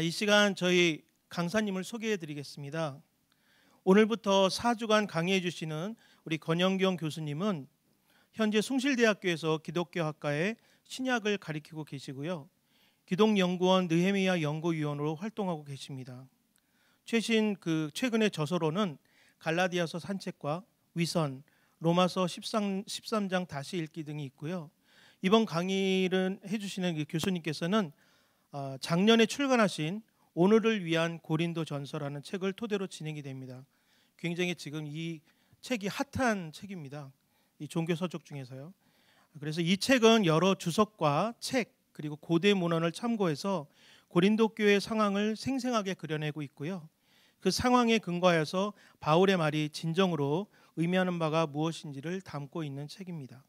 이 시간 저희 강사님을 소개해 드리겠습니다. 오늘부터 4주간 강의해 주시는 우리 권영경 교수님은 현재 숭실대학교에서 기독교학과의 신약을 가리키고 계시고요. 기독연구원 느헤미야 연구위원으로 활동하고 계십니다. 최근의 저서로는 갈라디아서 산책과 위선, 로마서 13장 다시 읽기 등이 있고요. 이번 강의를 해주시는 교수님께서는 작년에 출간하신 오늘을 위한 고린도 전서라는 책을 토대로 진행이 됩니다. 굉장히 지금 이 책이 핫한 책입니다. 이 종교 서적 중에서요. 그래서 이 책은 여러 주석과 책 그리고 고대 문헌을 참고해서 고린도 교회의 상황을 생생하게 그려내고 있고요. 그 상황에 근거하여서 바울의 말이 진정으로 의미하는 바가 무엇인지를 담고 있는 책입니다.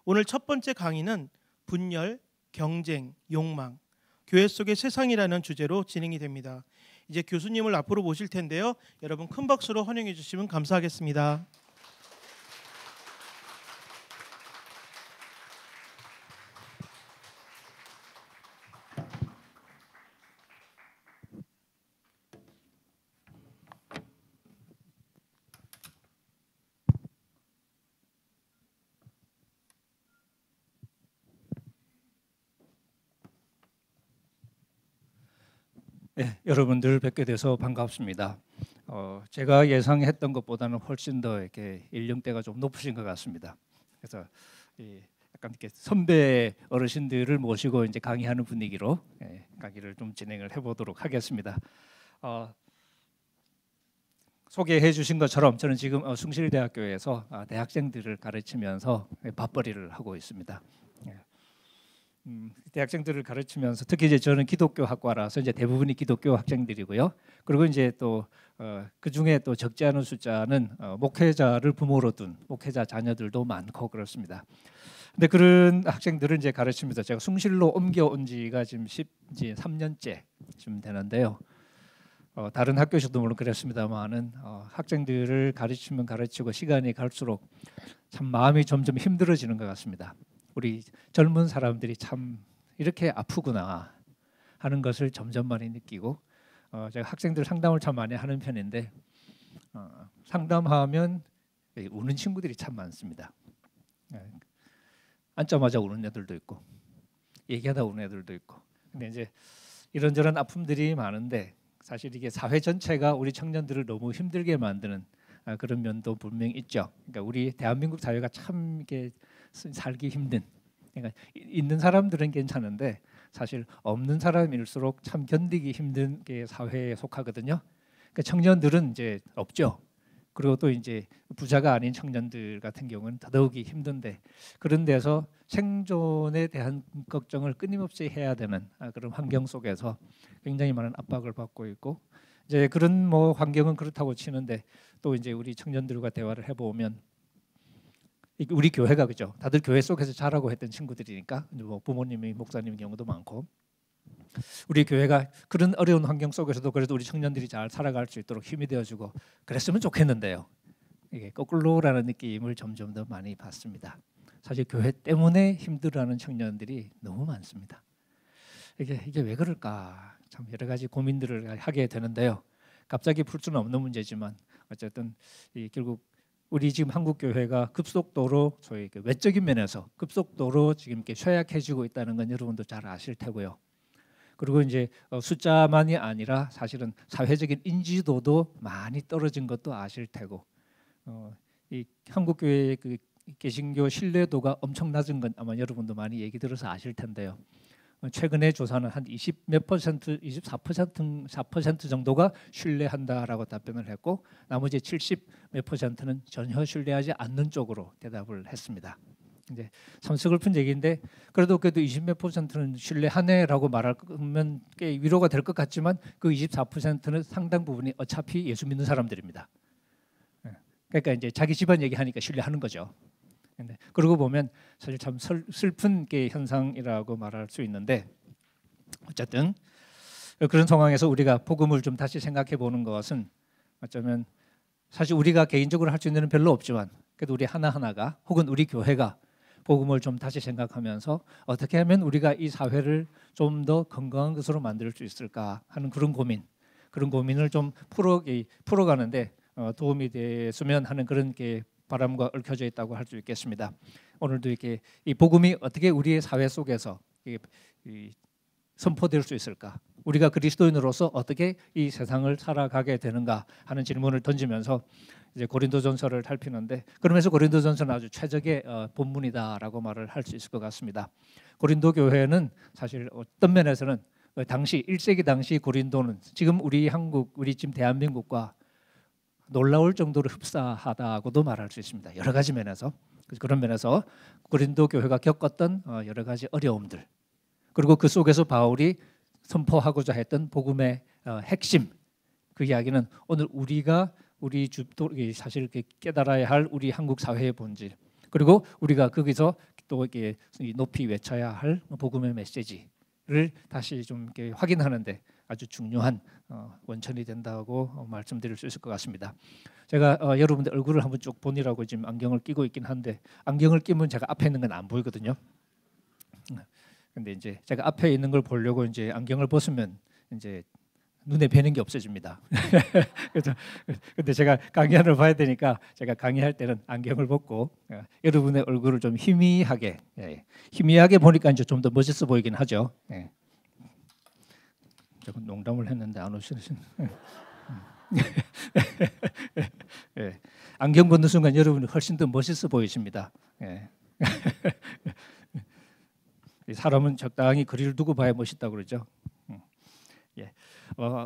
오늘 첫 번째 강의는 분열, 경쟁, 욕망, 교회 속의 세상이라는 주제로 진행이 됩니다. 이제 교수님을 앞으로 모실 텐데요. 여러분 큰 박수로 환영해 주시면 감사하겠습니다. 네, 여러분들 뵙게 돼서 반갑습니다. 제가 예상했던 것보다는 훨씬 더 이렇게 연령대가 좀 높으신 것 같습니다. 그래서 약간 이렇게 선배 어르신들을 모시고 이제 강의하는 분위기로 강의를 좀 진행을 해보도록 하겠습니다. 소개해 주신 것처럼 저는 지금 숭실대학교에서 대학생들을 가르치면서 맞벌이를 하고 있습니다. 대학생들을 가르치면서 특히 이제 저는 기독교 학과라서 이제 대부분이 기독교 학생들이고요. 그리고 이제 또 그 중에 또 적지 않은 숫자는 목회자를 부모로 둔 목회자 자녀들도 많고 그렇습니다. 근데 그런 학생들을 이제 가르치면서 제가 숭실로 옮겨온 지가 지금 3년째쯤 되는데요. 다른 학교에서도 물론 그랬습니다만은 학생들을 가르치면 가르치고 시간이 갈수록 참 마음이 점점 힘들어지는 것 같습니다. 우리 젊은 사람들이 참 이렇게 아프구나 하는 것을 점점 많이 느끼고 제가 학생들 상담을 참 많이 하는 편인데 상담하면 우는 친구들이 참 많습니다. 앉자마자 우는 애들도 있고 얘기하다 우는 애들도 있고. 근데 이제 이런저런 아픔들이 많은데 사실 이게 사회 전체가 우리 청년들을 너무 힘들게 만드는 그런 면도 분명히 있죠. 그러니까 우리 대한민국 사회가 참 이게 살기 힘든. 그러니까 있는 사람들은 괜찮은데 사실 없는 사람일수록 참 견디기 힘든 게 사회에 속하거든요. 그러니까 청년들은 이제 없죠. 그리고 또 이제 부자가 아닌 청년들 같은 경우는 더더욱이 힘든데 그런 데서 생존에 대한 걱정을 끊임없이 해야 되는 그런 환경 속에서 굉장히 많은 압박을 받고 있고 이제 그런 뭐 환경은 그렇다고 치는데 또 이제 우리 청년들과 대화를 해보면 우리 교회가 그죠? 다들 교회 속에서 자라고 했던 친구들이니까 뭐 부모님이 목사님 경우도 많고 우리 교회가 그런 어려운 환경 속에서도 그래도 우리 청년들이 잘 살아갈 수 있도록 힘이 되어주고 그랬으면 좋겠는데요. 이게 거꾸로라는 느낌을 점점 더 많이 받습니다. 사실 교회 때문에 힘들어하는 청년들이 너무 많습니다. 이게 왜 그럴까? 참 여러 가지 고민들을 하게 되는데요. 갑자기 풀 수는 없는 문제지만 어쨌든 결국 우리 지금 한국 교회가 급속도로 소위 외적인 면에서 급속도로 지금 이렇게 쇠약해지고 있다는 건 여러분도 잘 아실 테고요. 그리고 이제 숫자만이 아니라 사실은 사회적인 인지도도 많이 떨어진 것도 아실 테고, 이 한국 교회의 그 개신교 신뢰도가 엄청 낮은 건 아마 여러분도 많이 얘기 들어서 아실 텐데요. 최근에 조사는 한 20몇 퍼센트, 24% 정도가 신뢰한다라고 답변을 했고 나머지 70몇 퍼센트는 전혀 신뢰하지 않는 쪽으로 대답을 했습니다. 이제 참 슬픈 얘기인데 그래도 20몇 퍼센트는 신뢰하네라고 말하면 꽤 위로가 될 것 같지만 그 24%는 상당 부분이 어차피 예수 믿는 사람들입니다. 그러니까 이제 자기 집안 얘기하니까 신뢰하는 거죠. 그러고 보면 사실 참 슬픈 게 현상이라고 말할 수 있는데 어쨌든 그런 상황에서 우리가 복음을 좀 다시 생각해 보는 것은 어쩌면 사실 우리가 개인적으로 할 수 있는 일은 별로 없지만 그래도 우리 하나하나가 혹은 우리 교회가 복음을 좀 다시 생각하면서 어떻게 하면 우리가 이 사회를 좀 더 건강한 것으로 만들 수 있을까 하는 그런 고민을 좀 풀어가는데 도움이 됐으면 하는 그런 게 바람과 얽혀져 있다고 할 수 있겠습니다. 오늘도 이렇게 이 복음이 어떻게 우리의 사회 속에서 선포될 수 있을까? 우리가 그리스도인으로서 어떻게 이 세상을 살아가게 되는가 하는 질문을 던지면서 이제 고린도전서를 살피는데, 그러면서 고린도전서는 아주 최적의 본문이다라고 말을 할 수 있을 것 같습니다. 고린도 교회는 사실 어떤 면에서는 당시 1세기 당시 고린도는 지금 우리 한국, 우리 지금 대한민국과 놀라울 정도로 흡사하다고도 말할 수 있습니다. 여러 가지 면에서. 그런 면에서 고린도 교회가 겪었던 여러 가지 어려움들, 그리고 그 속에서 바울이 선포하고자 했던 복음의 핵심, 그 이야기는 오늘 우리가 사실 깨달아야 할 우리 한국 사회의 본질, 그리고 우리가 거기서 또 이렇게 높이 외쳐야 할 복음의 메시지를 다시 좀 이렇게 확인하는데 아주 중요한 원천이 된다고 말씀드릴 수 있을 것 같습니다. 제가 여러분들 얼굴을 한번 쭉 보니라고 지금 안경을 끼고 있긴 한데, 안경을 끼면 제가 앞에 있는 건 안 보이거든요. 근데 이제 제가 앞에 있는 걸 보려고 이제 안경을 벗으면 이제 눈에 뵈는 게 없어집니다. 그래서 근데 제가 강의하러 봐야 되니까 제가 강의할 때는 안경을 벗고 여러분의 얼굴을 좀 희미하게 보니까 이제 좀 더 멋있어 보이긴 하죠. 조금 농담을 했는데 안 오시는. 안경 벗는 순간 여러분이 훨씬 더 멋있어 보이십니다. 사람은 적당히 거리를 두고 봐야 멋있다고 그러죠.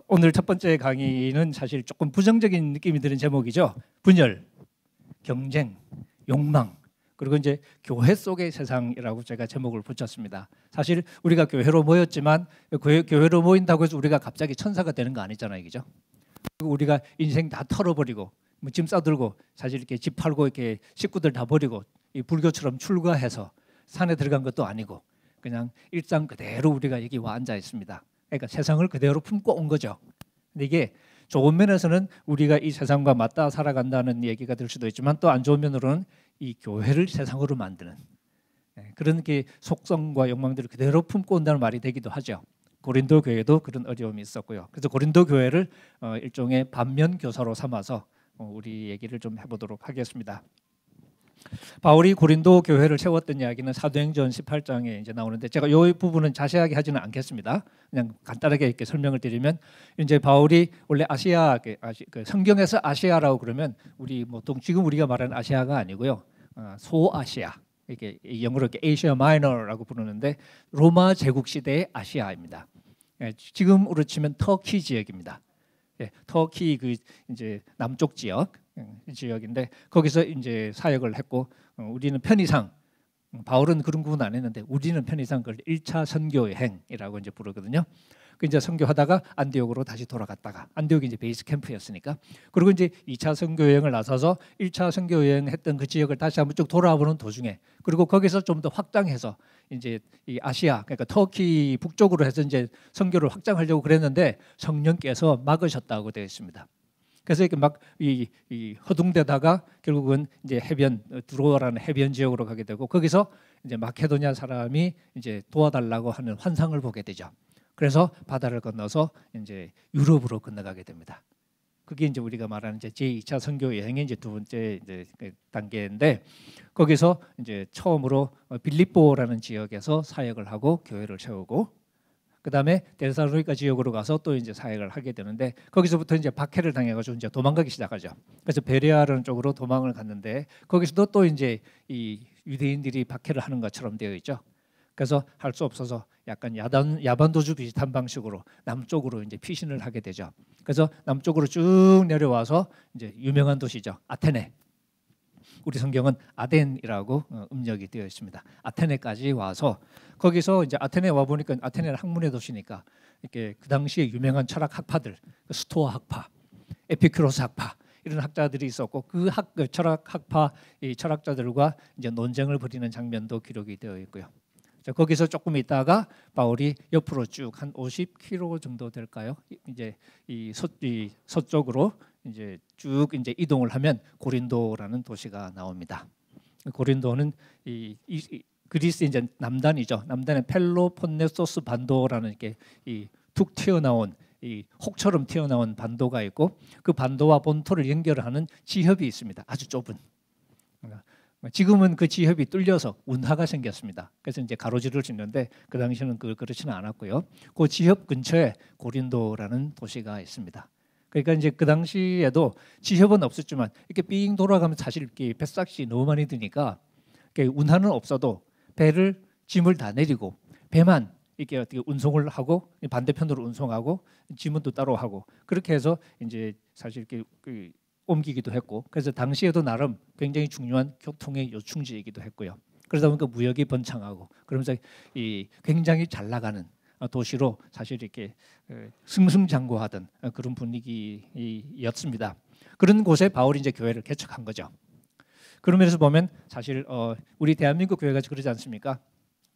오늘 첫 번째 강의는 사실 조금 부정적인 느낌이 드는 제목이죠. 분열, 경쟁, 욕망, 그리고 이제 교회 속의 세상이라고 제가 제목을 붙였습니다. 사실 우리가 교회로 모였지만 교회로 모인다고 해서 우리가 갑자기 천사가 되는 거 아니잖아요, 그죠? 그리고 우리가 인생 다 털어버리고 짐 싸들고 사실 이렇게 집 팔고 이렇게 식구들 다 버리고 이 불교처럼 출가해서 산에 들어간 것도 아니고 그냥 일상 그대로 우리가 여기 와 앉아 있습니다. 그러니까 세상을 그대로 품고 온 거죠. 근데 이게 좋은 면에서는 우리가 이 세상과 맞닿아 살아간다는 얘기가 될 수도 있지만, 또 안 좋은 면으로는 이 교회를 세상으로 만드는 그런 게 속성과 욕망들을 그대로 품고 온다는 말이 되기도 하죠. 고린도 교회도 그런 어려움이 있었고요. 그래서 고린도 교회를 일종의 반면 교사로 삼아서 우리 얘기를 좀 해보도록 하겠습니다. 바울이 고린도 교회를 세웠던 이야기는 사도행전 18장에 이제 나오는데, 제가 이 부분은 자세하게 하지는 않겠습니다. 그냥 간단하게 이렇게 설명을 드리면, 이제 바울이 원래 아시아, 성경에서 아시아라고 그러면 우리 보통 지금 우리가 말하는 아시아가 아니고요, 소아시아, 이렇게 영어로 이렇게 아시아 마이너라고 부르는데 로마 제국 시대의 아시아입니다. 지금으로 치면 터키 지역입니다. 터키 그 이제 남쪽 지역인데 거기서 이제 사역을 했고, 우리는 편의상 바울은 그런 구분 안 했는데 우리는 편의상 그걸 1차 선교 여행이라고 이제 부르거든요. 그 이제 선교하다가 안디옥으로 다시 돌아갔다가, 안디옥이 이제 베이스 캠프였으니까, 그리고 이제 2차 선교 여행을 나서서 1차 선교 여행했던 그 지역을 다시 한번 쭉 돌아보는 도중에, 그리고 거기서 좀 더 확장해서 이제 이 아시아, 그러니까 터키 북쪽으로 해서 이제 선교를 확장하려고 그랬는데 성령께서 막으셨다고 되어 있습니다. 그래서 이렇게 막 이 허둥대다가 결국은 이제 두로아라는 해변 지역으로 가게 되고, 거기서 이제 마케도니아 사람이 이제 도와달라고 하는 환상을 보게 되죠. 그래서 바다를 건너서 이제 유럽으로 건너가게 됩니다. 그게 이제 우리가 말하는 이제 제2차 선교 여행의 이제 두 번째 이제 단계인데, 거기서 이제 처음으로 빌립보라는 지역에서 사역을 하고 교회를 세우고, 그다음에 데살로니가 지역으로 가서 또 이제 사역을 하게 되는데, 거기서부터 이제 박해를 당해가지고 이제 도망가기 시작하죠. 그래서 베레아라는 쪽으로 도망을 갔는데, 거기서도 또 이제 이 유대인들이 박해를 하는 것처럼 되어 있죠. 그래서 할 수 없어서 약간 야반도주 비슷한 방식으로 남쪽으로 이제 피신을 하게 되죠. 그래서 남쪽으로 쭉 내려와서 이제 유명한 도시죠, 아테네. 우리 성경은 아덴이라고 음력이 되어 있습니다. 아테네까지 와서 거기서 이제 아테네 와 보니까 아테네는 학문의 도시니까 이렇게 그 당시에 유명한 철학 학파들, 스토아 학파, 에피큐로스 학파 이런 학자들이 있었고, 그 철학 학파 이 철학자들과 이제 논쟁을 벌이는 장면도 기록이 되어 있고요. 자, 거기서 조금 있다가 바울이 옆으로 쭉 한 50km 정도 될까요? 이제 이 서쪽으로 이제 쭉 이제 이동을 하면 고린도라는 도시가 나옵니다. 고린도는 이 그리스 이제 남단이죠. 남단에 펠로폰네소스 반도라는 이렇게 툭 튀어나온 이 혹처럼 튀어나온 반도가 있고 그 반도와 본토를 연결하는 지협이 있습니다. 아주 좁은. 지금은 그 지협이 뚫려서 운하가 생겼습니다. 그래서 이제 가로지를 수 있는데 그 당시에는 그렇지는 않았고요. 그 지협 근처에 고린도라는 도시가 있습니다. 그러니까 이제 그 당시에도 지협은 없었지만 이렇게 삥 돌아가면 사실 이렇게 뱃삭시 너무 많이 드니까 운하는 없어도 배를 짐을 다 내리고 배만 이렇게 어떻게 운송을 하고 반대편으로 운송하고 짐은 또 따로 하고 그렇게 해서 이제 사실 이렇게 옮기기도 했고 그래서 당시에도 나름 굉장히 중요한 교통의 요충지이기도 했고요. 그러다 보니까 무역이 번창하고 그러면서 이 굉장히 잘 나가는 도시로 사실 이렇게 승승장구하던 그런 분위기였습니다. 그런 곳에 바울이 이제 교회를 개척한 거죠. 그런 면에서 보면 사실 우리 대한민국 교회가 그러지 않습니까?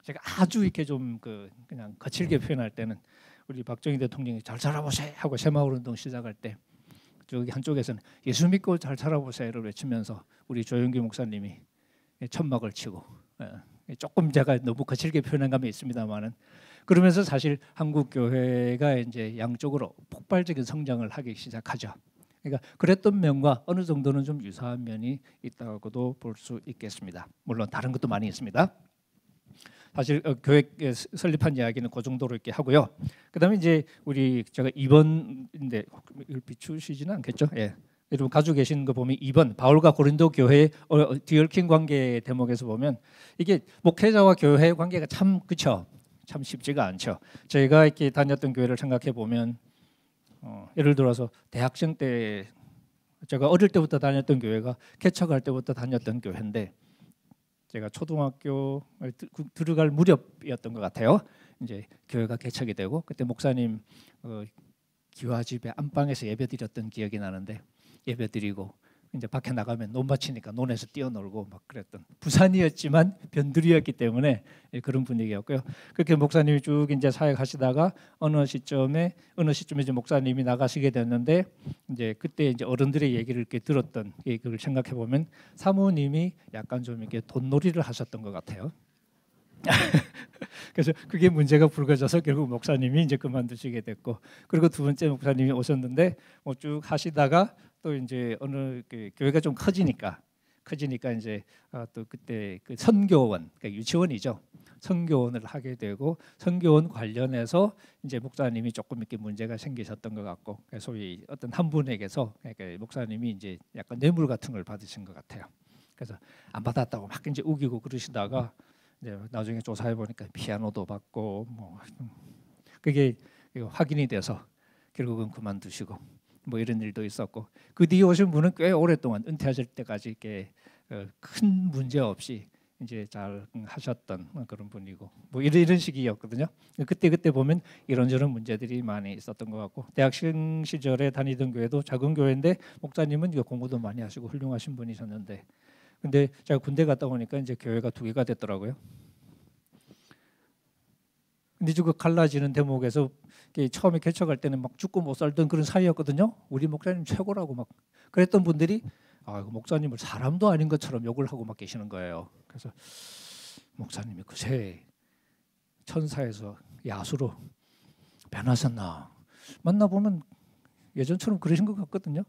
제가 아주 이렇게 좀 그냥 거칠게 표현할 때는 우리 박정희 대통령이 잘 살아보세요 하고 새마을 운동 시작할 때 저기 한쪽에서는 예수 믿고 잘 살아보세요를 외치면서 우리 조영기 목사님이 천막을 치고 조금 제가 너무 거칠게 표현한 감이 있습니다만은 그러면서 사실 한국 교회가 이제 양쪽으로 폭발적인 성장을 하기 시작하죠. 그러니까 그랬던 면과 어느 정도는 좀 유사한 면이 있다고도 볼 수 있겠습니다. 물론 다른 것도 많이 있습니다. 사실 교회 설립한 이야기는 그 정도로 이렇게 하고요. 그다음에 이제 우리 제가 2번인데 이걸 비추시지는 않겠죠? 예. 여러분 가지고 계시는 거 보면 2번 바울과 고린도 교회의 디얼킨 관계 대목에서 보면 이게 목회자와 교회의 관계가 참 그렇죠. 참 쉽지가 않죠. 저희가 이렇게 다녔던 교회를 생각해 보면 예를 들어서 대학생 때 제가 어릴 때부터 다녔던 교회가 개척할 때부터 다녔던 교회인데 제가 초등학교 들어갈 무렵이었던 것 같아요. 이제 교회가 개척이 되고 그때 목사님 기와집에 안방에서 예배드렸던 기억이 나는데 예배드리고 이제 밖에 나가면 논 밭이니까 논에서 뛰어놀고 막 그랬던 부산이었지만 변두리였기 때문에 그런 분위기였고요. 그렇게 목사님이 쭉 이제 사역하시다가 어느 시점에 이제 목사님이 나가시게 됐는데 이제 그때 이제 어른들의 얘기를 이렇게 들었던 그걸 생각해 보면 사모님이 약간 좀 이렇게 돈놀이를 하셨던 것 같아요. 그래서 그게 문제가 불거져서 결국 목사님이 이제 그만두시게 됐고 그리고 두 번째 목사님이 오셨는데 뭐 쭉 하시다가 또 이제 어느 교회가 좀 커지니까 이제 또 그때 그 선교원 그러니까 유치원이죠. 선교원을 하게 되고 선교원 관련해서 이제 목사님이 조금 이렇게 문제가 생기셨던 것 같고 소위 어떤 한 분에게서 그러니까 목사님이 이제 약간 뇌물 같은 걸 받으신 것 같아요. 그래서 안 받았다고 막 이제 우기고 그러시다가 이제 나중에 조사해 보니까 피아노도 받고 뭐 그게 확인이 돼서 결국은 그만두시고 뭐 이런 일도 있었고 그 뒤에 오신 분은 꽤 오랫동안 은퇴하실 때까지 이렇게 큰 문제 없이 이제 잘 하셨던 그런 분이고 뭐 이런 식이었거든요. 그때 보면 이런저런 문제들이 많이 있었던 것 같고 대학생 시절에 다니던 교회도 작은 교회인데 목사님은 공부도 많이 하시고 훌륭하신 분이셨는데 근데 제가 군대 갔다 오니까 이제 교회가 2개가 됐더라고요. 근데 지금 갈라지는 대목에서 처음에 개척할 때는 막 죽고 못 살던 그런 사이였거든요. 우리 목사님 최고라고 막 그랬던 분들이 목사님을 사람도 아닌 것처럼 욕을 하고 막 계시는 거예요. 그래서 목사님이 그새 천사에서 야수로 변하셨나 만나보면 예전처럼 그러신 것 같거든요.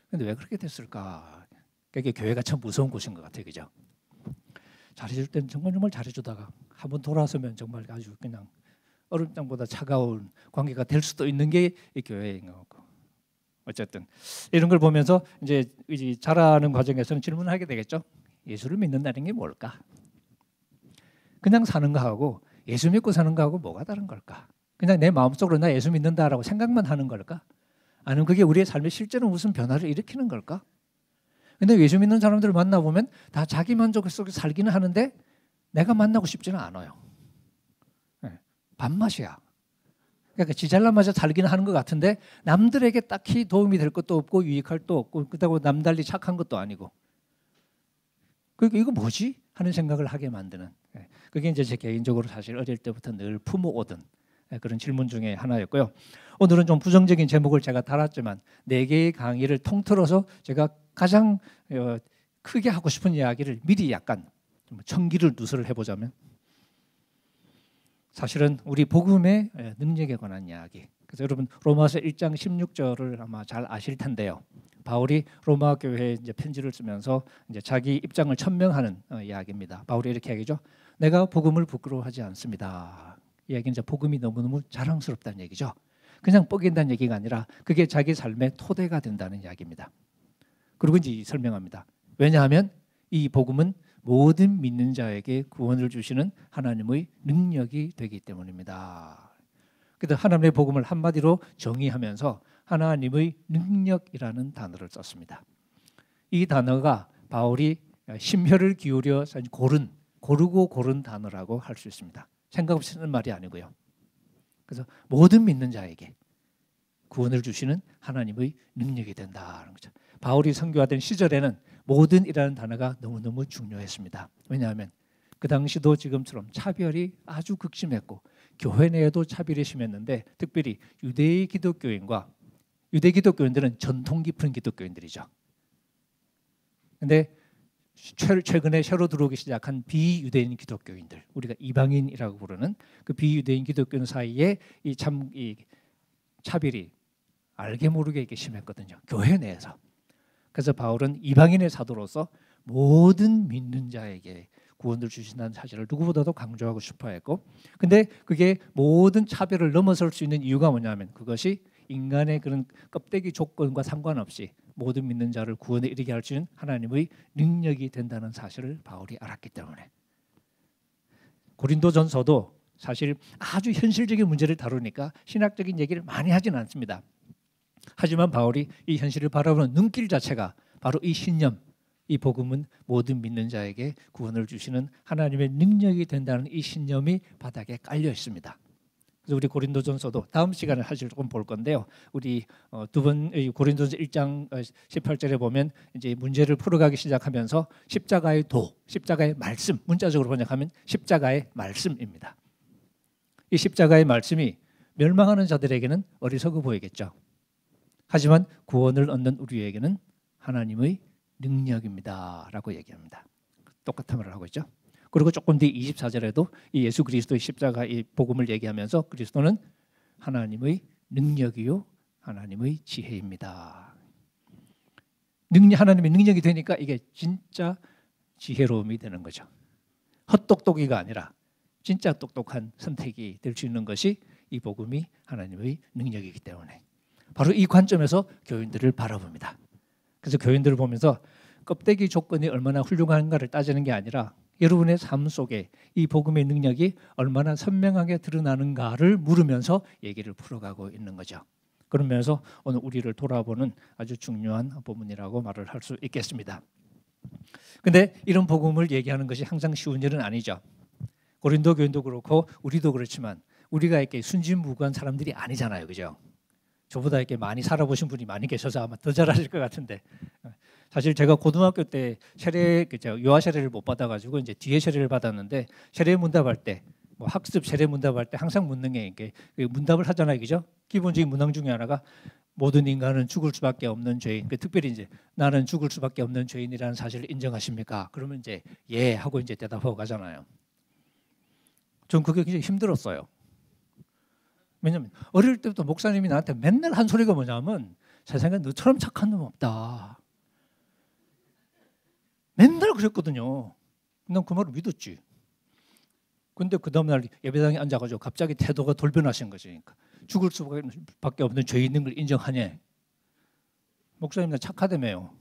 근데 왜 그렇게 됐을까? 그게 교회가 참 무서운 곳인 것 같아요. 그죠? 잘해줄 때는 정말 잘해주다가 한번 돌아서면 정말 아주 그냥 얼음장보다 차가운 관계가 될 수도 있는 게 이 교회인 것 같고 어쨌든 이런 걸 보면서 이제 자라는 과정에서는 질문하게 되겠죠. 예수를 믿는다는 게 뭘까? 그냥 사는 거하고 예수 믿고 사는 거하고 뭐가 다른 걸까? 그냥 내 마음속으로 나 예수 믿는다라고 생각만 하는 걸까? 아니면 그게 우리의 삶에 실제로 무슨 변화를 일으키는 걸까? 근데 예수 믿는 사람들을 만나보면 다 자기 만족 속에 살기는 하는데 내가 만나고 싶지는 않아요. 밥맛이야. 그러니까 지잘난마저 살기는 하는 것 같은데 남들에게 딱히 도움이 될 것도 없고 유익할 것도 없고 그렇다고 남달리 착한 것도 아니고 그러니까 이거 뭐지? 하는 생각을 하게 만드는 그게 이제 제 개인적으로 사실 어릴 때부터 늘 품어오던 그런 질문 중에 하나였고요. 오늘은 좀 부정적인 제목을 제가 달았지만 4개의 강의를 통틀어서 제가 가장 크게 하고 싶은 이야기를 미리 약간 좀 청기를 누설을 해보자면, 사실은 우리 복음의 능력에 관한 이야기. 그래서 여러분 로마서 1장 16절을 아마 잘 아실 텐데요. 바울이 로마 교회에 이제 편지를 쓰면서 이제 자기 입장을 천명하는 이야기입니다. 바울이 이렇게 얘기죠. 내가 복음을 부끄러워하지 않습니다. 이 얘기는 이제 복음이 너무너무 자랑스럽다는 얘기죠. 그냥 뻐긴다는 얘기가 아니라 그게 자기 삶의 토대가 된다는 이야기입니다. 그리고 이제 설명합니다. 왜냐하면 이 복음은 모든 믿는 자에게 구원을 주시는 하나님의 능력이 되기 때문입니다. 그래서 하나님의 복음을 한마디로 정의하면서 하나님의 능력이라는 단어를 썼습니다. 이 단어가 바울이 심혈을 기울여 고르고 고른 단어라고 할 수 있습니다. 생각 없이 쓰는 말이 아니고요. 그래서 모든 믿는 자에게 구원을 주시는 하나님의 능력이 된다는 거죠. 바울이 선교하던 시절에는 모든이라는 단어가 너무너무 중요했습니다. 왜냐하면 그 당시도 지금처럼 차별이 아주 극심했고 교회 내에도 차별이 심했는데, 특별히 유대 기독교인들은 전통 깊은 기독교인들이죠. 그런데 최근에 새로 들어오기 시작한 비유대인 기독교인들, 우리가 이방인이라고 부르는 그 비유대인 기독교인 사이에 이 차별이 알게 모르게 이렇게 심했거든요. 교회 내에서. 그래서 바울은 이방인의 사도로서 모든 믿는 자에게 구원을 주신다는 사실을 누구보다도 강조하고 싶어 했고, 근데 그게 모든 차별을 넘어설 수 있는 이유가 뭐냐면 그것이 인간의 그런 껍데기 조건과 상관없이 모든 믿는 자를 구원에 이르게 할 수 있는 하나님의 능력이 된다는 사실을 바울이 알았기 때문에. 고린도전서도 사실 아주 현실적인 문제를 다루니까 신학적인 얘기를 많이 하지는 않습니다. 하지만 바울이 이 현실을 바라보는 눈길 자체가 바로 이 신념, 이 복음은 모든 믿는 자에게 구원을 주시는 하나님의 능력이 된다는 이 신념이 바닥에 깔려 있습니다. 그래서 우리 고린도전서도 다음 시간에 사실 조금 볼 건데요. 우리 두 번 고린도전서 1장 18절에 보면 이제 문제를 풀어가기 시작하면서 십자가의 도, 십자가의 말씀, 문자적으로 번역하면 십자가의 말씀입니다. 이 십자가의 말씀이 멸망하는 자들에게는 어리석어 보이겠죠. 하지만 구원을 얻는 우리에게는 하나님의 능력입니다라고 얘기합니다. 똑같은 말을 하고 있죠. 그리고 조금 뒤 24절에도 이 예수 그리스도의 십자가 이 복음을 얘기하면서 그리스도는 하나님의 능력이요 하나님의 지혜입니다. 하나님의 능력이 되니까 이게 진짜 지혜로움이 되는 거죠. 헛똑똑이가 아니라 진짜 똑똑한 선택이 될 수 있는 것이 이 복음이 하나님의 능력이기 때문에 바로 이 관점에서 교인들을 바라봅니다. 그래서 교인들을 보면서 껍데기 조건이 얼마나 훌륭한가를 따지는 게 아니라 여러분의 삶 속에 이 복음의 능력이 얼마나 선명하게 드러나는가를 물으면서 얘기를 풀어가고 있는 거죠. 그러면서 오늘 우리를 돌아보는 아주 중요한 부분이라고 말을 할 수 있겠습니다. 근데 이런 복음을 얘기하는 것이 항상 쉬운 일은 아니죠. 고린도 교인도 그렇고 우리도 그렇지만 우리가 이렇게 순진무구한 사람들이 아니잖아요. 그죠? 저보다 이렇게 많이 살아보신 분이 많이 계셔서 아마 더 잘 아실 것 같은데, 사실 제가 고등학교 때 유아 세례를 못 받아가지고 이제 뒤에 세례를 받았는데, 세례 문답할 때, 뭐 학습 세례 문답할 때 항상 묻는 게 이게 문답을 하잖아요, 그죠? 기본적인 문항 중에 하나가 모든 인간은 죽을 수밖에 없는 죄인. 특별히 이제 나는 죽을 수밖에 없는 죄인이라는 사실을 인정하십니까? 그러면 이제 예 하고 이제 대답하고 가잖아요. 전 그게 굉장히 힘들었어요. 왜냐하면 어릴 때부터 목사님이 나한테 맨날 한 소리가 뭐냐면 세상에 너처럼 착한 놈 없다. 맨날 그랬거든요. 난 그 말을 믿었지. 근데 그 다음날 예배당에 앉아가지고 갑자기 태도가 돌변하신 거지. 그러니까 죽을 수밖에 없는 죄 있는 걸 인정하냐. 목사님 나 착하다며요.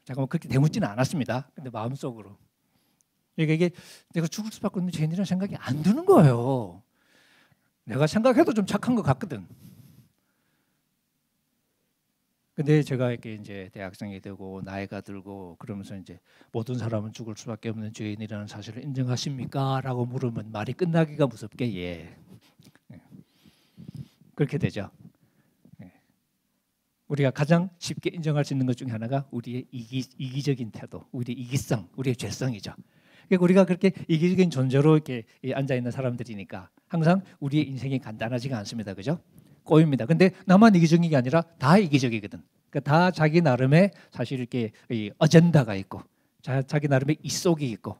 잠깐만 그렇게 대묻지는 않았습니다. 근데 마음속으로. 이게 내가 죽을 수밖에 없는 죄인이라는 생각이 안 드는 거예요. 내가 생각해도 좀 착한 것 같거든. 근데 제가 이렇게 이제 대학생이 되고 나이가 들고 그러면서 이제 모든 사람은 죽을 수밖에 없는 죄인이라는 사실을 인정하십니까? 라고 물으면 말이 끝나기가 무섭게 예. 그렇게 되죠. 우리가 가장 쉽게 인정할 수 있는 것 중에 하나가 우리의 이기적인 태도, 우리의 이기성, 우리의 죄성이죠. 그러니까 우리가 그렇게 이기적인 존재로 이렇게 앉아 있는 사람들이니까 항상 우리의 인생이 간단하지가 않습니다, 그죠? 꼬입니다. 근데 나만 이기적인 게 아니라 다 이기적이거든. 그러니까 다 자기 나름의 사실 이렇게 이 어젠다가 있고 자기 나름의 이속이 있고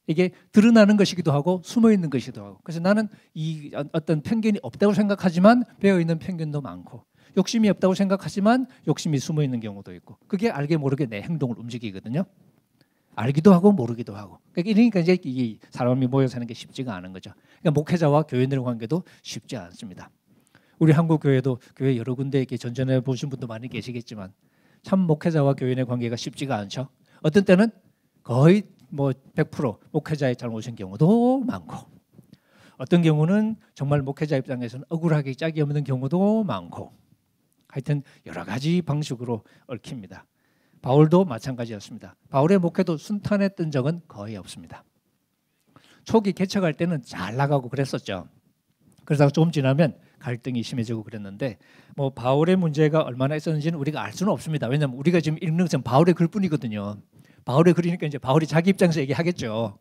이게 드러나는 것이기도 하고 숨어 있는 것이기도 하고 그래서 나는 이 어떤 편견이 없다고 생각하지만 배어 있는 편견도 많고 욕심이 없다고 생각하지만 욕심이 숨어 있는 경우도 있고 그게 알게 모르게 내 행동을 움직이거든요. 알기도 하고 모르기도 하고 그러니까 이제 이 사람이 모여 사는 게 쉽지가 않은 거죠. 그러니까 목회자와 교인들의 관계도 쉽지 않습니다. 우리 한국 교회도 교회 여러 군데 이렇게 전전해 보신 분도 많이 계시겠지만 참 목회자와 교인의 관계가 쉽지가 않죠. 어떤 때는 거의 뭐 100% 목회자의 잘못인 경우도 많고 어떤 경우는 정말 목회자 입장에서는 억울하기 짝이 없는 경우도 많고 하여튼 여러 가지 방식으로 얽힙니다. 바울도 마찬가지였습니다. 바울의 목회도 순탄했던 적은 거의 없습니다. 초기 개척할 때는 잘 나가고 그랬었죠. 그러다가 조금 지나면 갈등이 심해지고 그랬는데 뭐 바울의 문제가 얼마나 있었는지는 우리가 알 수는 없습니다. 왜냐하면 우리가 지금 읽는 것은 바울의 글뿐이거든요. 바울의 글이니까 이제 바울이 자기 입장에서 얘기하겠죠.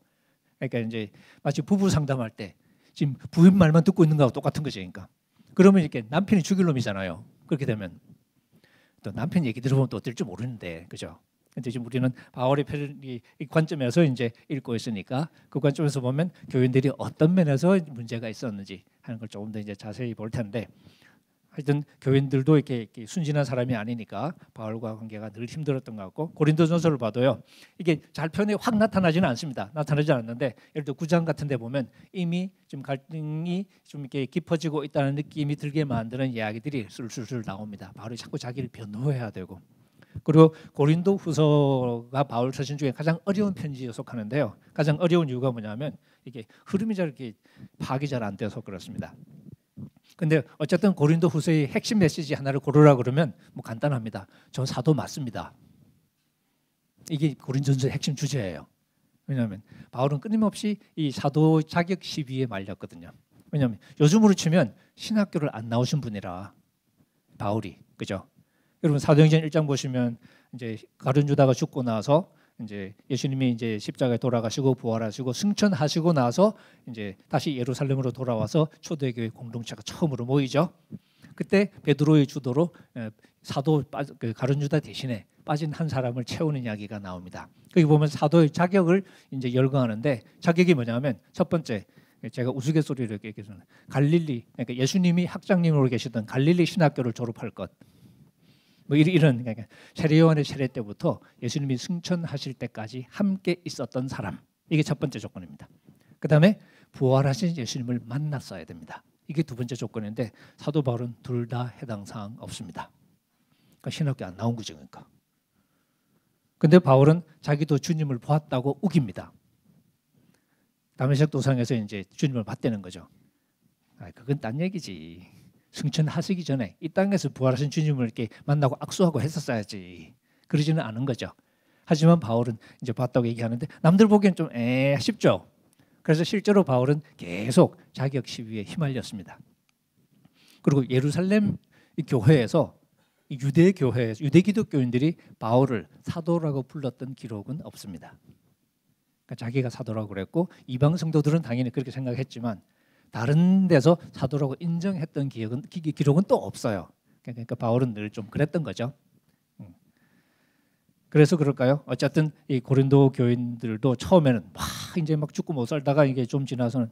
그러니까 이제 마치 부부 상담할 때 지금 부인 말만 듣고 있는 거하고 똑같은 거죠. 그러니까 그러면 이렇게 남편이 죽일 놈이잖아요. 그렇게 되면 또 남편 얘기 들어보면 또 어떨지 모르는데 그죠? 근데 지금 우리는 바울의 이 관점에서 이제 읽고 있으니까 그 관점에서 보면 교인들이 어떤 면에서 문제가 있었는지 하는 걸 조금 더 이제 자세히 볼 텐데 하여튼 교인들도 이렇게 순진한 사람이 아니니까 바울과 관계가 늘 힘들었던 것 같고 고린도전서를 봐도요 이게 잘 표현이 확 나타나지는 않습니다. 나타나지 않는데 예를 들어 9장 같은 데 보면 이미 좀 갈등이 좀 이렇게 깊어지고 있다는 느낌이 들게 만드는 이야기들이 술술술 나옵니다. 바울이 자꾸 자기를 변호해야 되고 그리고 고린도 후서가 바울 서신 중에 가장 어려운 편지에 속하는데요. 가장 어려운 이유가 뭐냐면 이게 흐름이 잘 이렇게 파악이 잘 안 돼서 그렇습니다. 근데 어쨌든 고린도 후서의 핵심 메시지 하나를 고르라 그러면 뭐 간단합니다. 저 사도 맞습니다. 이게 고린도전서의 핵심 주제예요. 왜냐하면 바울은 끊임없이 이 사도 자격 시비에 말렸거든요. 왜냐하면 요즘으로 치면 신학교를 안 나오신 분이라 바울이 그죠? 여러분 사도행전 1장 보시면 이제 가룟 유다가 죽고 나서 이제 예수님이 이제 십자가에 돌아가시고 부활하시고 승천하시고 나서 이제 다시 예루살렘으로 돌아와서 초대교회 공동체가 처음으로 모이죠. 그때 베드로의 주도로 사도 그 가룟 유다 대신에 빠진 한 사람을 채우는 이야기가 나옵니다. 거기 보면 사도의 자격을 이제 열거하는데 자격이 뭐냐면 첫 번째 제가 우스갯소리로 얘기해서 갈릴리 그러니까 예수님이 학장님으로 계시던 갈릴리 신학교를 졸업할 것. 뭐 이런 그러니까 세례요한의 세례 때부터 예수님이 승천하실 때까지 함께 있었던 사람 이게 첫 번째 조건입니다. 그 다음에 부활하신 예수님을 만났어야 됩니다. 이게 두 번째 조건인데 사도 바울은 둘 다 해당 사항 없습니다. 그러니까 신학교 안 나온 거죠. 그러니까. 근데 바울은 자기도 주님을 보았다고 우깁니다. 다메섹 도상에서 이제 주님을 봤다는 거죠. 그건 딴 얘기지. 승천하시기 전에 이 땅에서 부활하신 주님을 이렇게 만나고 악수하고 했었어야지. 그러지는 않은 거죠. 하지만 바울은 이제 봤다고 얘기하는데 남들 보기엔 좀 쉽죠. 그래서 실제로 바울은 계속 자격 시비에 휘말렸습니다. 그리고 예루살렘 교회에서 유대 교회에서 유대 기독교인들이 바울을 사도라고 불렀던 기록은 없습니다. 그러니까 자기가 사도라고 그랬고 이방 성도들은 당연히 그렇게 생각했지만 다른 데서 사도라고 인정했던 기록은 또 없어요. 그러니까 바울은 늘 좀 그랬던 거죠. 그래서 그럴까요? 어쨌든 이 고린도 교인들도 처음에는 막 이제 막 죽고 못 살다가 이게 좀 지나서는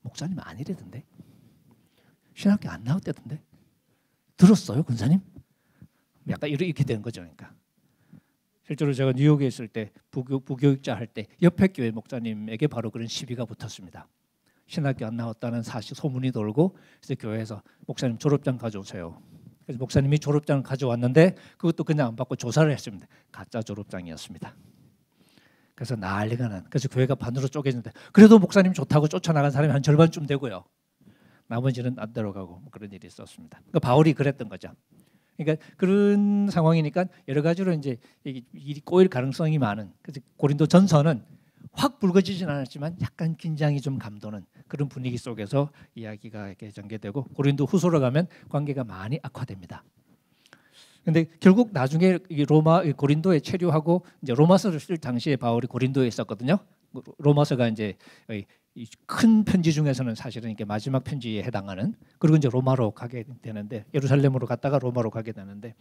목사님 아니래던데, 신학교 안 나왔대던데, 들었어요, 권사님? 약간 이렇게 되는 거죠, 그러니까. 실제로 제가 뉴욕에 있을 때 부교육자 할 때 옆에 교회 목사님에게 바로 그런 시비가 붙었습니다. 신학교 안 나왔다는 사실 소문이 돌고 그래서 교회에서 목사님 졸업장 가져오세요. 그래서 목사님이 졸업장을 가져왔는데 그것도 그냥 안 받고 조사를 했습니다. 가짜 졸업장이었습니다. 그래서 난리가 난. 그래서 교회가 반으로 쪼개졌는데 그래도 목사님 좋다고 쫓아나간 사람이 한 절반쯤 되고요. 나머지는 안 들어가고 뭐 그런 일이 있었습니다. 그러니까 바울이 그랬던 거죠. 그러니까 그런 상황이니까 여러 가지로 이제 일이 꼬일 가능성이 많은. 그래서 고린도 전서는 확 붉어지진 않았지만 약간 긴장이 좀 감도는 그런 분위기 속에서 이야기가 이렇게 전개되고 고린도 후서로 가면 관계가 많이 악화됩니다. 근데 결국 나중에 고린도에 체류하고 이제 로마서를 쓸 당시에 바울이 고린도에 있었거든요. 로마서가 이제 이 큰 편지 중에서는 사실은 이게 마지막 편지에 해당하는, 그리고 이제 로마로 가게 되는데, 예루살렘으로 갔다가 로마로 가게 되는데,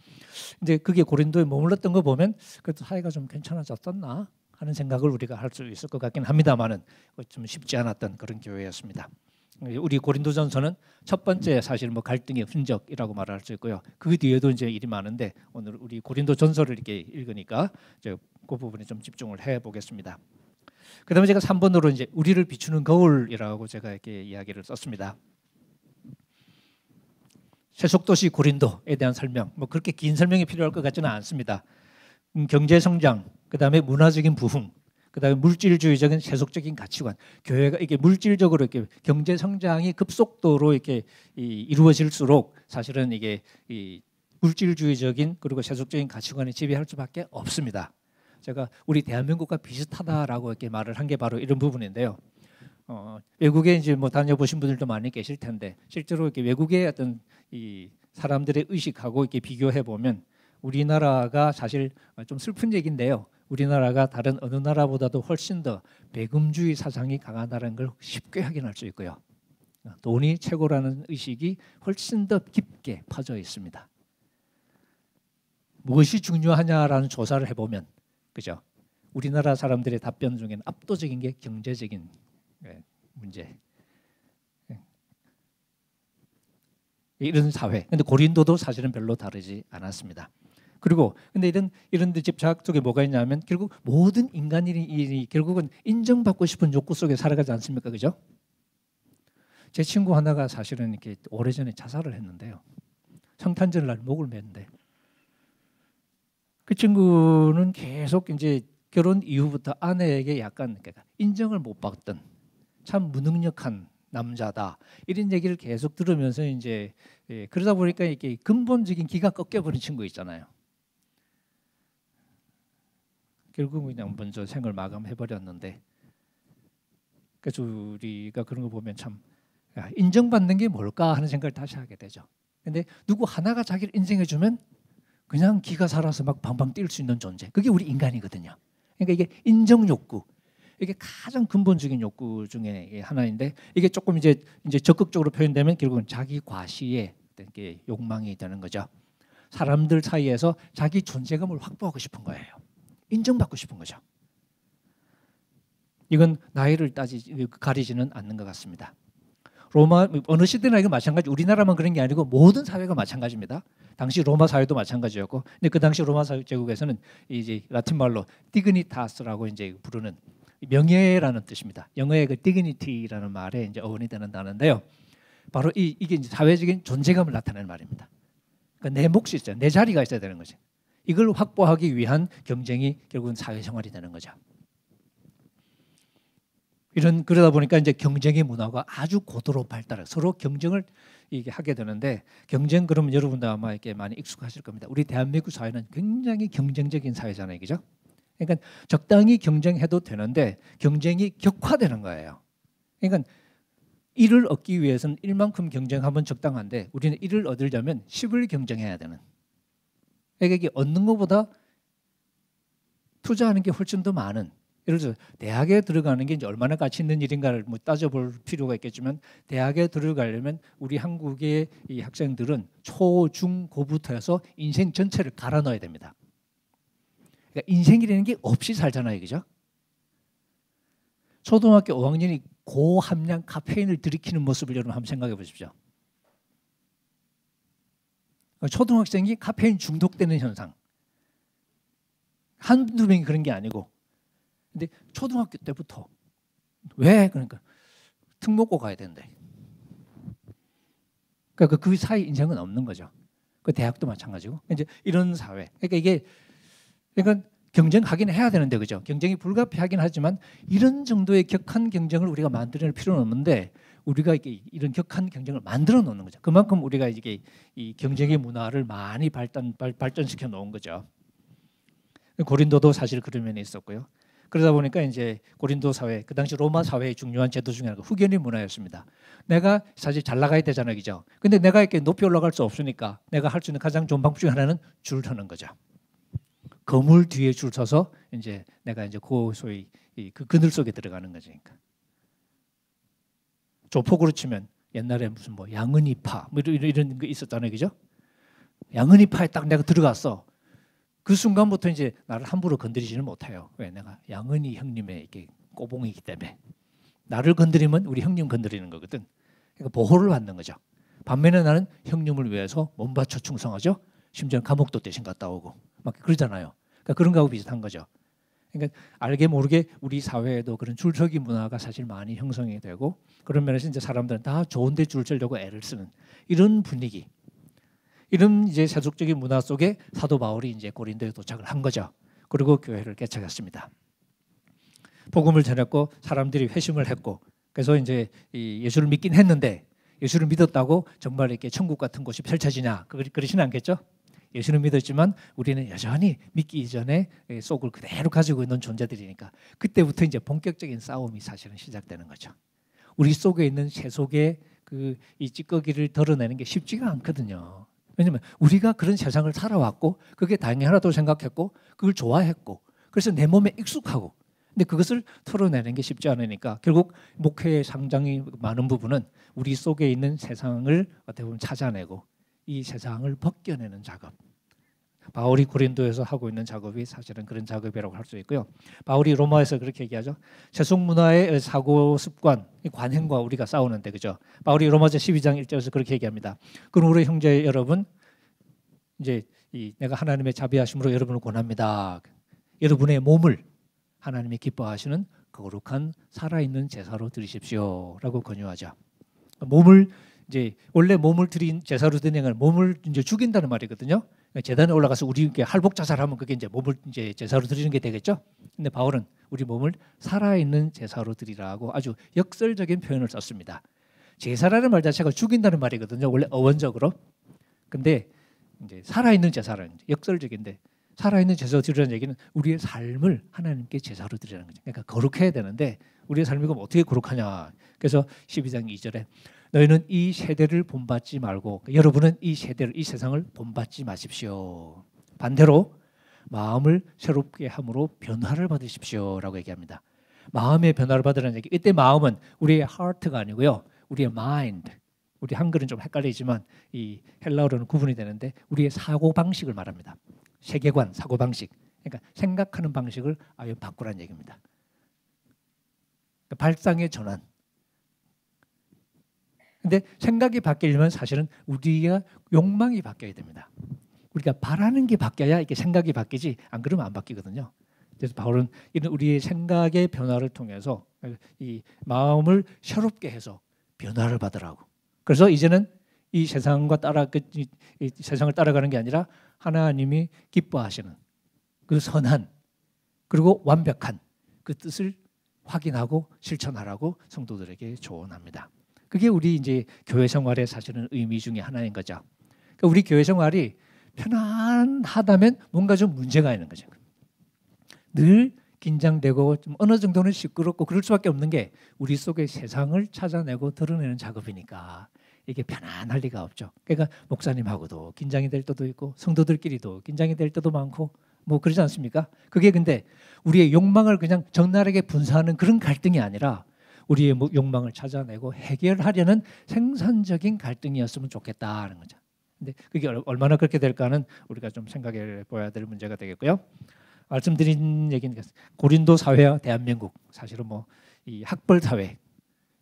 이제 그게 고린도에 머물렀던 거 보면 그래도 사이가 좀 괜찮아졌었나 하는 생각을 우리가 할 수 있을 것 같긴 합니다만은 좀 쉽지 않았던 그런 교회였습니다. 우리 고린도전서는 첫 번째 사실 뭐 갈등의 흔적이라고 말할 수 있고요. 그 뒤에도 이제 일이 많은데 오늘 우리 고린도전서를 이렇게 읽으니까 이제 그 부분에 좀 집중을 해 보겠습니다. 그다음에 제가 3번으로 이제 우리를 비추는 거울이라고 제가 이렇게 이야기를 썼습니다. 세속도시 고린도에 대한 설명, 뭐 그렇게 긴 설명이 필요할 것 같지는 않습니다. 경제 성장, 그다음에 문화적인 부흥, 그다음에 물질주의적인 세속적인 가치관, 교회가 이게 물질적으로 이렇게 경제 성장이 급속도로 이렇게 이루어질수록 사실은 이게 이 물질주의적인 그리고 세속적인 가치관이 지배할 수밖에 없습니다. 제가 우리 대한민국과 비슷하다라고 이렇게 말을 한 게 바로 이런 부분인데요. 외국에 이제 뭐 다녀보신 분들도 많이 계실 텐데 실제로 이렇게 외국의 어떤 이 사람들의 의식하고 이렇게 비교해 보면 우리나라가 사실 좀 슬픈 얘기인데요. 우리나라가 다른 어느 나라보다도 훨씬 더 배금주의 사상이 강하다는 걸 쉽게 확인할 수 있고요. 돈이 최고라는 의식이 훨씬 더 깊게 퍼져 있습니다. 무엇이 중요하냐라는 조사를 해보면, 그죠? 우리나라 사람들의 답변 중에는 압도적인 게 경제적인 문제. 이런 사회. 근데 고린도도 사실은 별로 다르지 않았습니다. 그리고 근데 이런 데 집착 속에 뭐가 있냐면 결국 모든 인간이 결국은 인정받고 싶은 욕구 속에 살아가지 않습니까? 그죠? 제 친구 하나가 사실은 이렇게 오래전에 자살을 했는데요. 성탄절 날 목을 맸는데 그 친구는 계속 이제 결혼 이후부터 아내에게 약간 인정을 못 받던 참 무능력한 남자다 이런 얘기를 계속 들으면서 이제 그러다 보니까 이렇게 근본적인 기가 꺾여버린 친구 있잖아요. 결국 그냥 먼저 생을 마감해 버렸는데, 그래서 우리가 그런 거 보면 참 인정받는 게 뭘까 하는 생각을 다시 하게 되죠. 근데 누구 하나가 자기를 인정해주면 그냥 기가 살아서 막 방방 뛸 수 있는 존재, 그게 우리 인간이거든요. 그러니까 이게 인정 욕구, 이게 가장 근본적인 욕구 중에 하나인데 이게 조금 이제 적극적으로 표현되면 결국은 자기 과시의 욕망이 되는 거죠. 사람들 사이에서 자기 존재감을 확보하고 싶은 거예요. 인정받고 싶은 거죠. 이건 나이를 가리지는 않는 것 같습니다. 로마 어느 시대나 이거 마찬가지, 우리나라만 그런 게 아니고 모든 사회가 마찬가지입니다. 당시 로마 사회도 마찬가지였고, 근데 그 당시 로마 제국에서는 이제 라틴 말로 디그니타스라고 이제 부르는 명예라는 뜻입니다. 영어의 그 dignity라는 말에 이제 어원이 되는 단어인데요. 바로 이게 이제 사회적인 존재감을 나타내는 말입니다. 그러니까 내 몫이 있어요. 내 자리가 있어야 되는 거죠. 이걸 확보하기 위한 경쟁이 결국은 사회생활이 되는 거죠. 그러다 보니까 이제 경쟁의 문화가 아주 고도로 발달해 서로 경쟁을 이게 하게 되는데, 경쟁 그러면 여러분도 아마 이렇게 많이 익숙하실 겁니다. 우리 대한민국 사회는 굉장히 경쟁적인 사회잖아요, 그죠? 그러니까 적당히 경쟁해도 되는데 경쟁이 격화되는 거예요. 그러니까 1을 얻기 위해서는 1만큼 경쟁하면 적당한데 우리는 1을 얻으려면 10을 경쟁해야 되는. 그러니까 이게 얻는 것보다 투자하는 게 훨씬 더 많은. 예를 들어서 대학에 들어가는 게 이제 얼마나 가치 있는 일인가를 뭐 따져볼 필요가 있겠지만, 대학에 들어가려면 우리 한국의 이 학생들은 초, 중, 고부터 해서 인생 전체를 갈아 넣어야 됩니다. 그러니까 인생이라는 게 없이 살잖아요, 그죠? 초등학교 5학년이 고함량 카페인을 들이키는 모습을 여러분 한번 생각해 보십시오. 초등학생이 카페인 중독되는 현상, 한두 명이 그런 게 아니고, 근데 초등학교 때부터 왜 그러니까 특목고 가야 된대. 그러니까 그 사이 인생은 없는 거죠. 그 대학도 마찬가지고 이제 이런 사회. 그러니까 경쟁하긴 해야 되는데, 그죠? 경쟁이 불가피하긴 하지만 이런 정도의 격한 경쟁을 우리가 만들어낼 필요는 없는데 우리가 이런 격한 경쟁을 만들어 놓는 거죠. 그만큼 우리가 이게 이 경쟁의 문화를 많이 발전시켜 놓은 거죠. 고린도도 사실 그런 면이 있었고요. 그러다 보니까 이제 고린도 사회, 그 당시 로마 사회의 중요한 제도 중에 하나가 후견의 문화였습니다. 내가 사실 잘 나가야 되잖아요, 그죠? 근데 내가 이렇게 높이 올라갈 수 없으니까 내가 할 수 있는 가장 좋은 방법 중에 하나는 줄 서는 거죠. 거물 뒤에 줄 서서 이제 내가 이제 그 소위 그 그늘 속에 들어가는 거죠. 그러니까. 조폭으로 치면 옛날에 무슨 뭐 양은이파 뭐 이런 거 있었잖아요, 그죠? 양은이파에 딱 내가 들어갔어. 그 순간부터 이제 나를 함부로 건드리지는 못해요. 왜? 내가 양은이 형님의 이게 꼬봉이기 때문에. 나를 건드리면 우리 형님 건드리는 거거든. 그러니까 보호를 받는 거죠. 반면에 나는 형님을 위해서 몸 바쳐 충성하죠. 심지어 감옥도 대신 갔다 오고 막 그러잖아요. 그러니까 그런 거하고 비슷한 거죠. 그러니까 알게 모르게 우리 사회에도 그런 줄서기 문화가 사실 많이 형성이 되고 그런 면에서 이제 사람들은 다 좋은데 줄 서려고 애를 쓰는 이런 분위기, 이런 이제 세속적인 문화 속에 사도 바울이 이제 고린도에 도착을 한 거죠. 그리고 교회를 개척했습니다. 복음을 전했고 사람들이 회심을 했고 그래서 이제 이 예수를 믿긴 했는데 예수를 믿었다고 정말 이렇게 천국 같은 곳이 펼쳐지냐 그러시는 않겠죠? 예수는 믿었지만 우리는 여전히 믿기 이전에 속을 그대로 가지고 있는 존재들이니까 그때부터 이제 본격적인 싸움이 사실은 시작되는 거죠. 우리 속에 있는 세속의 이 찌꺼기를 덜어내는 게 쉽지가 않거든요. 왜냐하면 우리가 그런 세상을 살아왔고 그게 당연하다고 생각했고 그걸 좋아했고 그래서 내 몸에 익숙하고 근데 그것을 털어내는 게 쉽지 않으니까 결국 목회의 상당히 많은 부분은 우리 속에 있는 세상을 어떻게 보면 찾아내고 이 세상을 벗겨내는 작업. 바울이 고린도에서 하고 있는 작업이 사실은 그런 작업이라고 할 수 있고요. 바울이 로마에서 그렇게 얘기하죠. 세속 문화의 사고 습관, 관행과 우리가 싸우는데 그죠? 바울이 로마서 12장 1절에서 그렇게 얘기합니다. 그럼 우리 형제 여러분, 이제 내가 하나님의 자비하심으로 여러분을 권합니다. 여러분의 몸을 하나님이 기뻐하시는 거룩한 살아있는 제사로 드리십시오라고 권유하죠. 몸을 이제 원래 몸을 드린 제사로 드리는 건 몸을 이제 죽인다는 말이거든요. 제단에 올라가서 우리 이렇게 할복 자살하면 그게 이제 몸을 이제 제사로 드리는 게 되겠죠. 근데 바울은 우리 몸을 살아있는 제사로 드리라고 아주 역설적인 표현을 썼습니다. 제사라는 말 자체가 죽인다는 말이거든요. 원래 어원적으로. 근데 이제 살아있는 제사라는 역설적인데 살아있는 제사로 드리라는 얘기는 우리의 삶을 하나님께 제사로 드리라는 거죠. 그러니까 거룩해야 되는데 우리의 삶이 그럼 어떻게 거룩하냐. 그래서 12장 2절에 너희는 이 세대를 본받지 말고 여러분은 이 세대를 이 세상을 본받지 마십시오. 반대로 마음을 새롭게 함으로 변화를 받으십시오라고 얘기합니다. 마음의 변화를 받으라는 얘기. 이때 마음은 우리의 heart가 아니고요. 우리의 mind. 우리 한글은 좀 헷갈리지만 이 헬라어로는 구분이 되는데 우리의 사고 방식을 말합니다. 세계관, 사고 방식. 그러니까 생각하는 방식을 아예 바꾸라는 얘기입니다. 그러니까 발상의 전환. 근데 생각이 바뀌려면 사실은 우리가 욕망이 바뀌어야 됩니다. 우리가 바라는 게 바뀌어야 이게 생각이 바뀌지 안 그러면 안 바뀌거든요. 그래서 바울은 이런 우리의 생각의 변화를 통해서 이 마음을 새롭게 해서 변화를 받으라고. 그래서 이제는 이 세상과 이 세상을 따라가는 게 아니라 하나님이 기뻐하시는 그 선한 그리고 완벽한 그 뜻을 확인하고 실천하라고 성도들에게 조언합니다. 그게 우리 이제 교회 생활의 사실은 의미 중에 하나인 거죠. 그러니까 우리 교회 생활이 편안하다면 뭔가 좀 문제가 있는 거죠. 늘 긴장되고 좀 어느 정도는 시끄럽고 그럴 수밖에 없는 게 우리 속의 세상을 찾아내고 드러내는 작업이니까 이게 편안할 리가 없죠. 그러니까 목사님하고도 긴장이 될 때도 있고 성도들끼리도 긴장이 될 때도 많고 뭐 그러지 않습니까? 그게 근데 우리의 욕망을 그냥 적나라하게 분사하는 그런 갈등이 아니라 우리의 욕망을 찾아내고 해결하려는 생산적인 갈등이었으면 좋겠다는 거죠. 근데 그게 얼마나 그렇게 될까는 우리가 좀 생각해 봐야 될 문제가 되겠고요. 말씀드린 얘기는 고린도 사회와 대한민국 사실은 뭐 이 학벌 사회,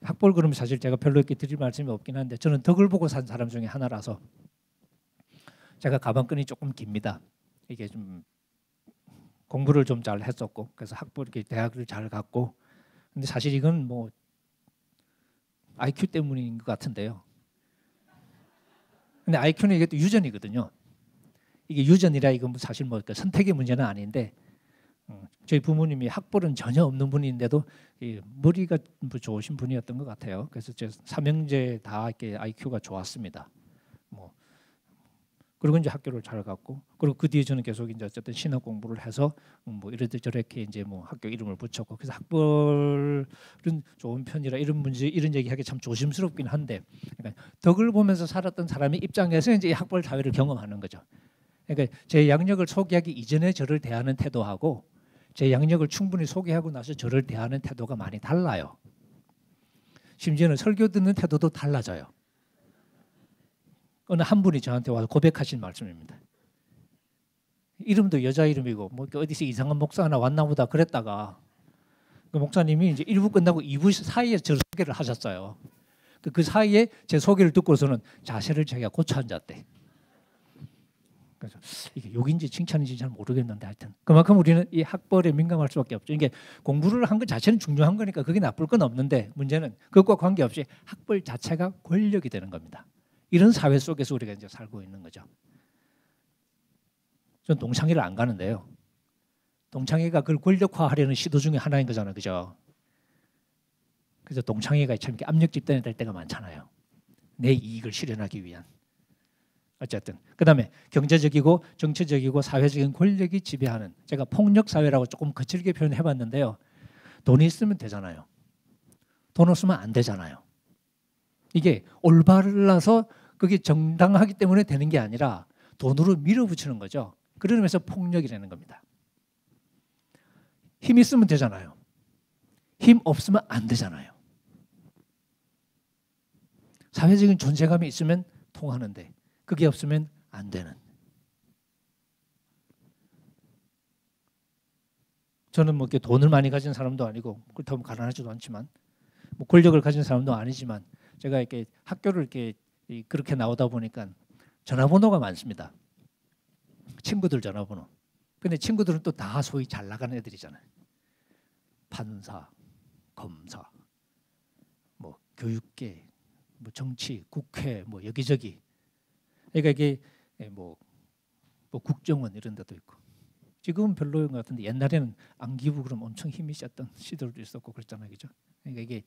학벌 그러면 사실 제가 별로 이렇게 드릴 말씀이 없긴 한데 저는 덕을 보고 산 사람 중에 하나라서 제가 가방끈이 조금 깁니다. 이게 좀 공부를 좀 잘 했었고 그래서 학벌 이렇게 대학을 잘 갔고 근데 사실 이건 뭐 IQ 때문인 것 같은데요. 근데 IQ는 이게 또 유전이거든요. 이게 유전이라 이건 사실 뭐 선택의 문제는 아닌데 저희 부모님이 학벌은 전혀 없는 분인데도 머리가 좋으신 분이었던 것 같아요. 그래서 제 삼형제 다 이렇게 IQ가 좋았습니다. 뭐 그리고 이제 학교를 잘 갔고 그리고 그 뒤에 저는 계속 이제 어쨌든 신학 공부를 해서 뭐 이렇게 저렇게 이제 뭐 학교 이름을 붙였고 그래서 학벌은 좋은 편이라 이런 문제 이런 얘기하기 참 조심스럽긴 한데 그러니까 덕을 보면서 살았던 사람의 입장에서 이제 학벌 사회를 경험하는 거죠. 그러니까 제 양력을 소개하기 이전에 저를 대하는 태도하고 제 양력을 충분히 소개하고 나서 저를 대하는 태도가 많이 달라요. 심지어는 설교 듣는 태도도 달라져요. 어느 한 분이 저한테 와서 고백하신 말씀입니다. 이름도 여자 이름이고 뭐 어디서 이상한 목사 하나 왔나 보다 그랬다가 그 목사님이 이제 1부 끝나고 2부 사이에 저를 소개를 하셨어요. 그 사이에 제 소개를 듣고서는 자세를 자기가 고쳐 앉았대. 그래서 이게 욕인지 칭찬인지 잘 모르겠는데 하여튼 그만큼 우리는 이 학벌에 민감할 수밖에 없죠. 이게 공부를 한 것 자체는 중요한 거니까 그게 나쁠 건 없는데 문제는 그것과 관계없이 학벌 자체가 권력이 되는 겁니다. 이런 사회 속에서 우리가 이제 살고 있는 거죠. 전 동창회를 안 가는데요. 동창회가 그걸 권력화하려는 시도 중에 하나인 거잖아요, 그죠? 그래서 동창회가 참 이렇게 압력 집단이 될 때가 많잖아요. 내 이익을 실현하기 위한. 어쨌든 그다음에 경제적이고 정치적이고 사회적인 권력이 지배하는 제가 폭력 사회라고 조금 거칠게 표현해봤는데요. 돈이 있으면 되잖아요. 돈 없으면 안 되잖아요. 이게 올바라서 그게 정당하기 때문에 되는 게 아니라 돈으로 밀어붙이는 거죠. 그러면서 폭력이라는 겁니다. 힘 있으면 되잖아요. 힘 없으면 안 되잖아요. 사회적인 존재감이 있으면 통하는데 그게 없으면 안 되는. 저는 뭐 이렇게 돈을 많이 가진 사람도 아니고 그렇다고 가난하지도 않지만 뭐 권력을 가진 사람도 아니지만 제가 이렇게 학교를 이렇게 그렇게 나오다 보니까 전화번호가 많습니다. 친구들 전화번호. 근데 친구들은 또 다 소위 잘 나가는 애들이잖아요. 판사, 검사, 뭐 교육계, 뭐 정치, 국회, 뭐 여기저기. 그러니까 이게 뭐 국정원 이런 데도 있고. 지금은 별로인 것 같은데 옛날에는 안기부 그럼 엄청 힘이 셌던 시절도 있었고 그랬잖아요, 그죠? 그러니까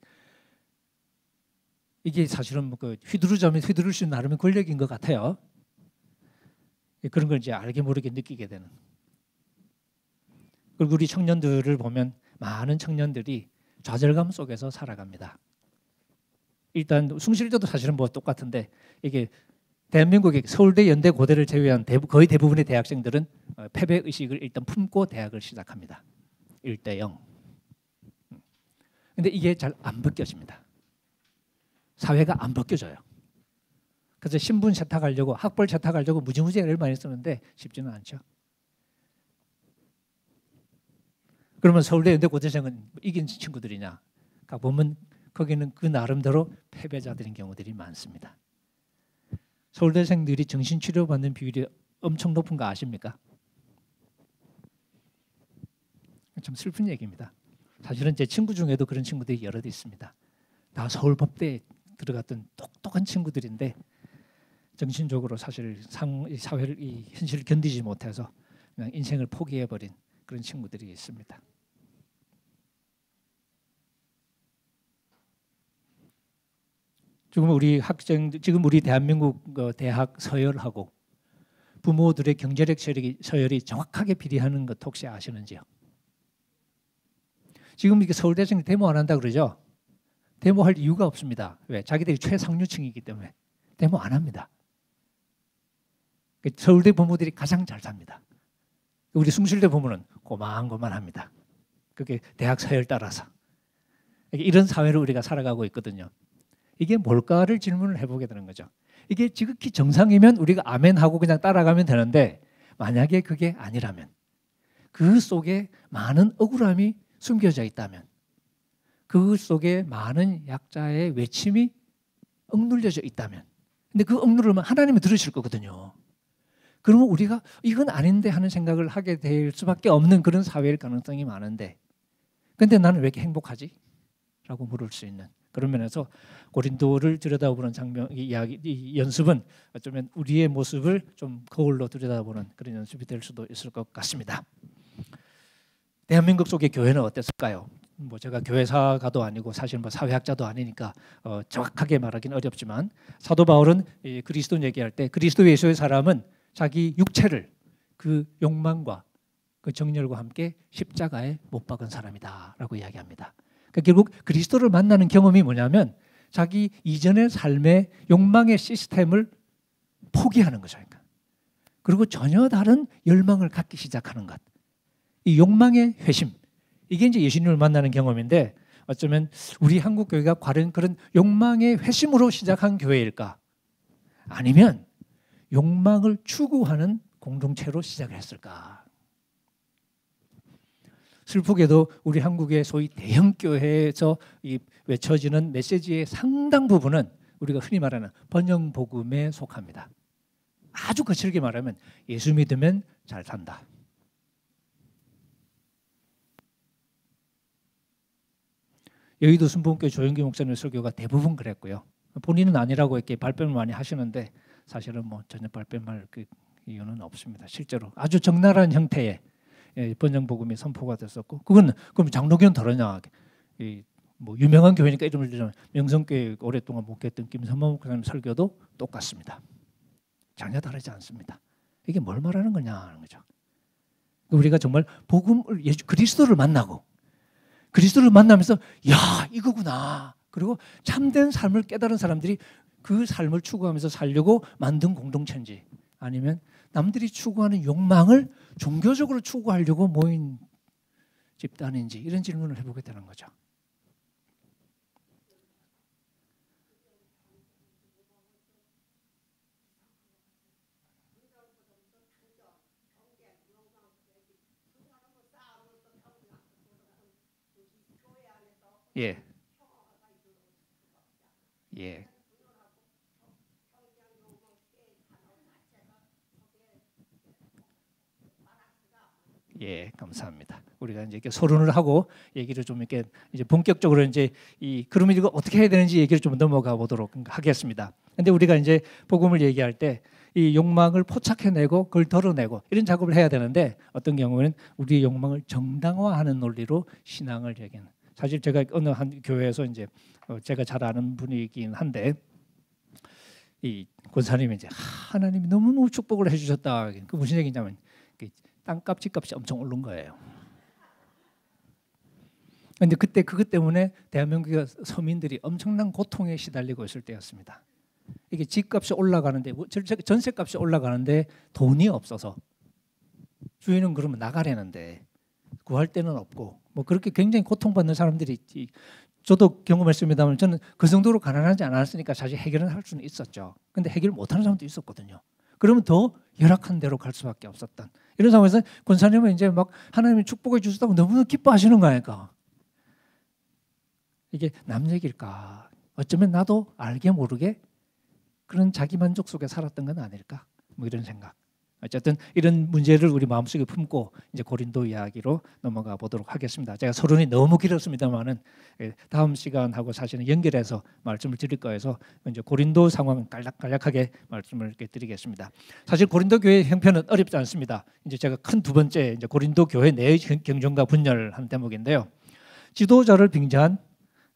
이게 사실은 뭐 그 휘두르자면 휘두를 수 있는 나름의 권력인 것 같아요. 그런 걸 이제 알게 모르게 느끼게 되는. 그리고 우리 청년들을 보면 많은 청년들이 좌절감 속에서 살아갑니다. 일단 숭실대도 사실은 뭐 똑같은데 이게 대한민국의 서울대, 연대, 고대를 제외한 거의 대부분의 대학생들은 패배 의식을 일단 품고 대학을 시작합니다. 1대0. 근데 이게 잘 안 벗겨집니다. 사회가 안 벗겨져요. 그래서 신분 세탁하려고 학벌 세탁하려고 무지무지 애를 많이 쓰는데 쉽지는 않죠. 그러면 서울대, 연대, 고대생은 이긴 친구들이냐? 보면 거기는 그 나름대로 패배자들인 경우들이 많습니다. 서울대생들이 정신치료 받는 비율이 엄청 높은 거 아십니까? 참 슬픈 얘기입니다. 사실은 제 친구 중에도 그런 친구들이 여럿 있습니다. 다 서울법대에 들어갔던 똑똑한 친구들인데 정신적으로 사실 사회를 이 현실을 견디지 못해서 그냥 인생을 포기해버린 그런 친구들이 있습니다. 지금 우리 대한민국 대학 서열하고 부모들의 경제력 서열이 정확하게 비례하는 것 혹시 아시는지요? 지금 이게 서울대생이 데모 안 한다 그러죠? 데모할 이유가 없습니다. 왜? 자기들이 최상류층이기 때문에 데모 안 합니다. 서울대 부모들이 가장 잘 삽니다. 우리 숭실대 부모는 고만고만합니다. 그게 대학 서열 따라서. 이런 사회를 우리가 살아가고 있거든요. 이게 뭘까를 질문을 해보게 되는 거죠. 이게 지극히 정상이면 우리가 아멘하고 그냥 따라가면 되는데 만약에 그게 아니라면 그 속에 많은 억울함이 숨겨져 있다면 그 속에 많은 약자의 외침이 억눌려져 있다면 근데 그 억누르면 하나님이 들으실 거거든요. 그러면 우리가 이건 아닌데 하는 생각을 하게 될 수밖에 없는 그런 사회일 가능성이 많은데 근데 나는 왜 이렇게 행복하지? 라고 물을 수 있는 그런 면에서 고린도를 들여다보는 이 연습은 어쩌면 우리의 모습을 좀 거울로 들여다보는 그런 연습이 될 수도 있을 것 같습니다. 대한민국 속의 교회는 어땠을까요? 뭐 제가 교회사가도 아니고 사실 뭐 사회학자도 아니니까 정확하게 말하기는 어렵지만 사도 바울은 그리스도 얘기할 때 그리스도 예수의 사람은 자기 육체를 그 욕망과 그 정열과 함께 십자가에 못 박은 사람이다라고 이야기합니다. 그러니까 결국 그리스도를 만나는 경험이 뭐냐면 자기 이전의 삶의 욕망의 시스템을 포기하는 거죠. 그리고 전혀 다른 열망을 갖기 시작하는 것. 이 욕망의 회심. 이게 이제 예수님을 만나는 경험인데 어쩌면 우리 한국 교회가 과연 그런 욕망의 회심으로 시작한 교회일까? 아니면 욕망을 추구하는 공동체로 시작을 했을까? 슬프게도 우리 한국의 소위 대형 교회에서 외쳐지는 메시지의 상당 부분은 우리가 흔히 말하는 번영 복음에 속합니다. 아주 거칠게 말하면 예수 믿으면 잘 산다. 여의도 순복음교회 조영기 목사님 설교가 대부분 그랬고요. 본인은 아니라고 이렇게 발뺌을 많이 하시는데 사실은 뭐 전혀 발뺌할 그 이유는 없습니다. 실제로 아주 적나라한 형태의 번영 복음이 선포가 됐었고, 그건 그럼 장로교는 다르냐? 뭐 유명한 교회니까 이름을 들자면 명성교회 오랫동안 목회했던 김선모 목사님 설교도 똑같습니다. 전혀 다르지 않습니다. 이게 뭘 말하는 거냐 하는 거죠. 우리가 정말 복음을 그리스도를 만나고 그리스도를 만나면서 야 이거구나. 그리고 참된 삶을 깨달은 사람들이 그 삶을 추구하면서 살려고 만든 공동체인지, 아니면 남들이 추구하는 욕망을 종교적으로 추구하려고 모인 집단인지, 이런 질문을 해보게 되는 거죠. 예. 예. 예, 감사합니다. 우리가 이제 이렇게 서론을 하고 얘기를 좀 이렇게 이제 본격적으로 이제 그러면 이거 어떻게 해야 되는지 얘기를 좀 넘어가 보도록 하겠습니다. 근데 우리가 이제 복음을 얘기할 때 이 욕망을 포착해내고 그걸 덜어내고 이런 작업을 해야 되는데, 어떤 경우는 우리의 욕망을 정당화하는 논리로 신앙을 얘기하는. 사실 제가 어느 한 교회에서 이제 제가 잘 아는 분이긴 한데, 이 권사님이 이제 하나님이 너무너무 축복을 해주셨다. 그 무슨 얘기냐면 땅값 집값이 엄청 오른 거예요. 그런데 그때 그것 때문에 대한민국의 서민들이 엄청난 고통에 시달리고 있을 때였습니다. 이게 집값이 올라가는데, 전세값이 올라가는데 돈이 없어서 주인은 그러면 나가려는데 구할 데는 없고, 뭐 그렇게 굉장히 고통받는 사람들이 있지. 저도 경험했습니다만 저는 그 정도로 가난하지 않았으니까 사실 해결은 할 수는 있었죠. 근데 해결 못하는 사람도 있었거든요. 그러면 더 열악한 데로 갈 수밖에 없었던 이런 상황에서 권사님은 이제 막 하나님이 축복해 주셨다고 너무나 기뻐하시는 거니까, 이게 남 얘기일까? 어쩌면 나도 알게 모르게 그런 자기 만족 속에 살았던 건 아닐까? 뭐 이런 생각. 어쨌든 이런 문제를 우리 마음속에 품고 이제 고린도 이야기로 넘어가 보도록 하겠습니다. 제가 서론이 너무 길었습니다만은 다음 시간하고 사실은 연결해서 말씀을 드릴 거여서 이제 고린도 상황 간략하게 말씀을 이렇게 드리겠습니다. 사실 고린도 교회 형편은 어렵지 않습니다. 이제 제가 큰 두 번째 이제 고린도 교회 내의 경전과 분열하는 대목인데요. 지도자를 빙자한